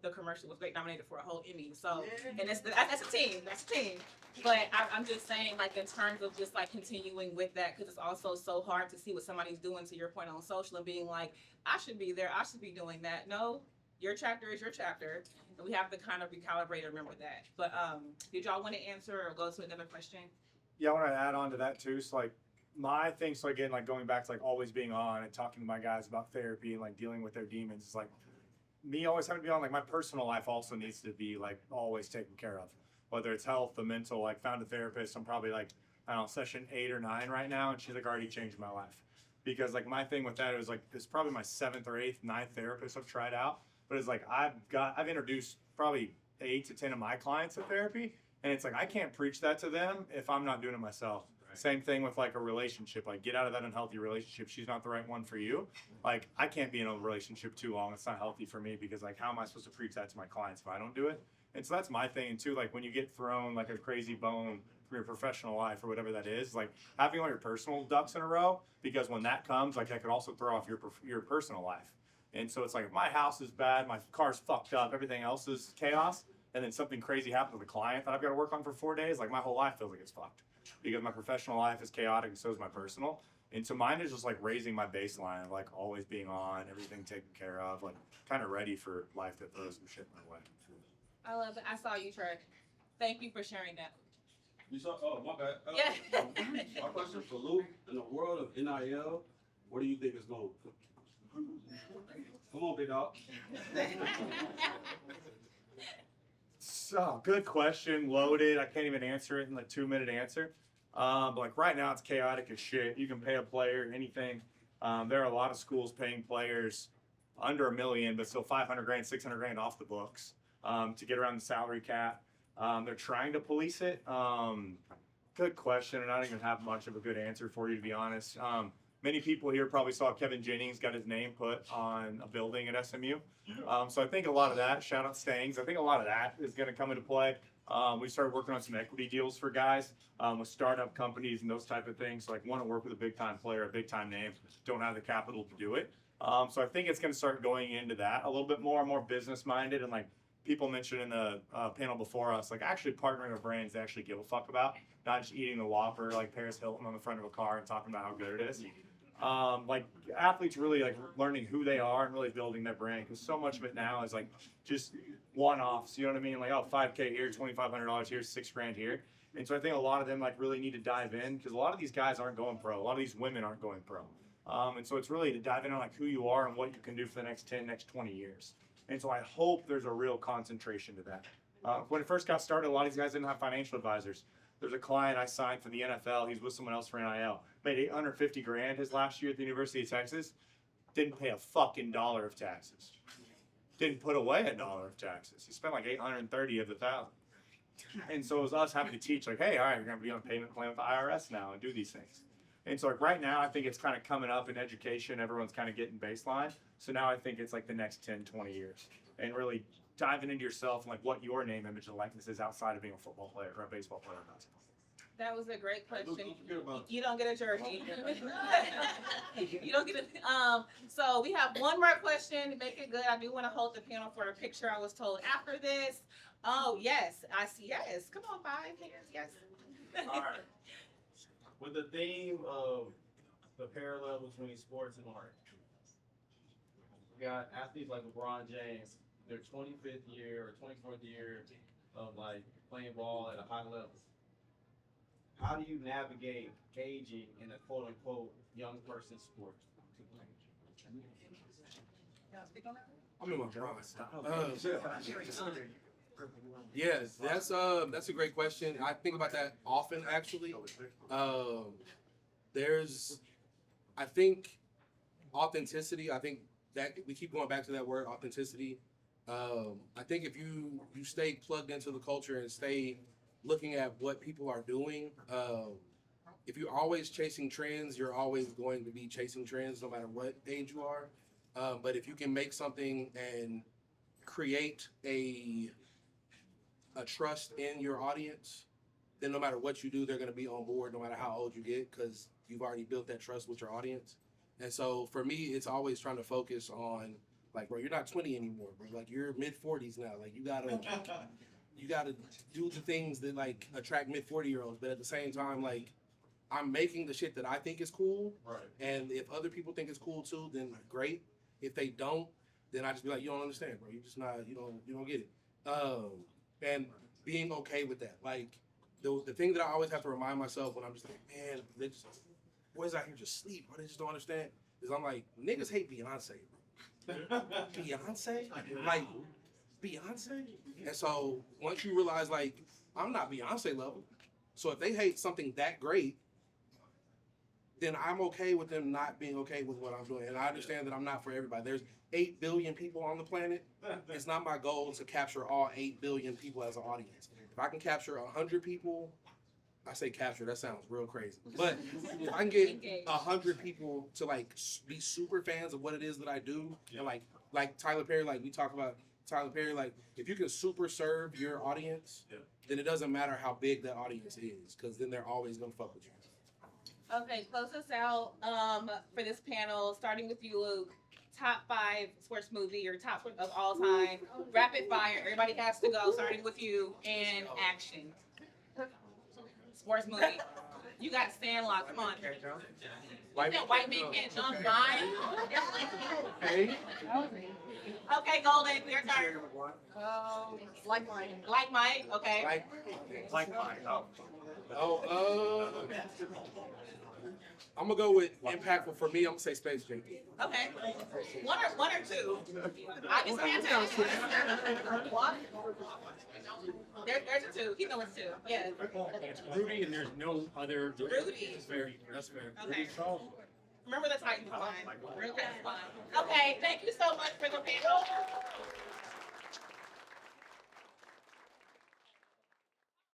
the commercial was great, nominated for a whole Emmy. So, and that's a team. But I'm just saying, like, in terms of just like continuing with that, because it's also so hard to see what somebody's doing, to your point, on social, and being like, I should be there, I should be doing that. No, your chapter is your chapter, and we have to kind of recalibrate and remember that. But did y'all want to answer or go to another question? Yeah, I want to add on to that too. So like my thing, so again, like going back to like always being on and talking to my guys about therapy and like dealing with their demons, it's like me always having to be on, like my personal life also needs to be like always taken care of. Whether it's health, the mental, like found a therapist, I'm probably like, I don't know, session 8 or 9 right now, and she's like already changed my life. Because like my thing with that is like, it's probably my 7th or 8th, 9th therapist I've tried out. But it's like, I've introduced probably 8 to 10 of my clients to therapy. And it's like, I can't preach that to them if I'm not doing it myself. Right. Same thing with like a relationship, like get out of that unhealthy relationship. She's not the right one for you. Like I can't be in a relationship too long. It's not healthy for me, because like, how am I supposed to preach that to my clients if I don't do it? And so that's my thing too. Like when you get thrown like a crazy bone from your professional life or whatever that is, like having all your personal ducks in a row, because when that comes, like that could also throw off your personal life. And so it's like, if my house is bad, my car's fucked up, everything else is chaos, and then something crazy happens with a client that I've got to work on for 4 days, like my whole life feels like it's fucked, because my professional life is chaotic and so is my personal. And so mine is just like raising my baseline of like always being on, everything taken care of, like kind of ready for life that throws some shit my way. I love it. I saw you, Trey. Thank you for sharing that. You saw? Oh, my bad. Yeah. My question for Luke: in the world of NIL, what do you think is going? Come on, big dog. So good question, loaded. I can't even answer it in a 2-minute answer. But like right now, it's chaotic as shit. You can pay a player anything. There are a lot of schools paying players under $1 million, but still 500 grand, 600 grand off the books to get around the salary cap. They're trying to police it. Good question, and I don't even have much of a good answer for you, to be honest. Many people here probably saw Kevin Jennings got his name put on a building at SMU. So I think a lot of that, shout out Stangs, I think a lot of that is going to come into play. We started working on some equity deals for guys with startup companies and those type of things. So like want to work with a big time player, a big time name, don't have the capital to do it. So I think it's going to start going into that a little bit more business minded, and like people mentioned in the panel before us, like actually partnering with brands they actually give a fuck about, not just eating the Whopper like Paris Hilton on the front of a car and talking about how good it is. Like athletes really like learning who they are and really building their brand, because so much of it now is like just one-offs, you know what I mean? Like, oh, 5K here, $2,500 here, $6,000 here. And so I think a lot of them like really need to dive in, because a lot of these guys aren't going pro. A lot of these women aren't going pro. And so it's really to dive in on like who you are and what you can do for the next 10, next 20 years. And so I hope there's a real concentration to that. When it first got started, a lot of these guys didn't have financial advisors. There's a client I signed for the NFL. He's with someone else for NIL. Made $850,000 his last year at the University of Texas. Didn't pay a fucking dollar of taxes. Didn't put away a dollar of taxes. He spent like 830 of the 1,000. And so it was us having to teach, like, hey, all right, you're gonna be on a payment plan with the IRS now and do these things. And so like right now, I think it's kind of coming up in education. Everyone's kind of getting baseline. So now I think it's like the next 10, 20 years, and really diving into yourself and like what your name, image, and likeness is outside of being a football player or a baseball player or basketball. That was a great question. You don't get a jersey. You don't get a. So we have one more question. Make it good. I do want to hold the panel for a picture. I was told after this. Oh yes, I see. Yes, come on, 5 hands. Yes. All right. With the theme of the parallel between sports and art, we got athletes like LeBron James, their 25th year or 24th year of like playing ball at a high level. How do you navigate aging in a quote unquote young person's sport? I'm in my prime. Yes, that's a great question. I think about that often, actually. I think authenticity. I think that we keep going back to that word, authenticity. I think if you stay plugged into the culture and stay looking at what people are doing, if you're always chasing trends, you're always going to be chasing trends no matter what age you are. But if you can make something and create a trust in your audience, then no matter what you do, they're going to be on board no matter how old you get, because you've already built that trust with your audience. And so for me, it's always trying to focus on, like, bro, you're not 20 anymore, bro. Like, you're mid-40s now. Like, you gotta do the things that like attract mid-40-year-olds, but at the same time, like, I'm making the shit that I think is cool. Right. And if other people think it's cool too, then great. If they don't, then I just be like, you don't understand, bro. You just not, you don't get it. And being okay with that. Like, the thing that I always have to remind myself when I'm just like, man, boys out here just sleep, bro. They just don't understand. Is I'm like, niggas hate Beyonce, bro. Beyonce? Like, Beyonce? And so once you realize, like, I'm not Beyonce level. So if they hate something that great, then I'm okay with them not being okay with what I'm doing. And I understand that I'm not for everybody. There's 8 billion people on the planet. It's not my goal to capture all 8 billion people as an audience. If I can capture 100 people, I say capture, that sounds real crazy. But if I can get 100 people to like be super fans of what it is that I do, and like Tyler Perry, like we talk about Tyler Perry, like if you can super serve your audience, then it doesn't matter how big that audience is, because then they're always gonna fuck with you. Okay, close us out for this panel, starting with you, Luke. Top 5 sports movie or top of all time. Rapid fire. Everybody has to go, starting with you, and action. Sports movie. You got Sandlot. Come on. You said white man can't jump. Mine. Okay, Golden. Your turn. Like mine. Like Mike. Okay. Like mine. I'm gonna go with impactful for me. I'm gonna say Space Jam. Okay. One or two. I just can't What? There's a 2. He knows it's 2. Yeah. It's Rudy, and there's no other. Rudy. That's fair. That's fair. Okay. Remember the Titans line. Okay, thank you so much for the panel.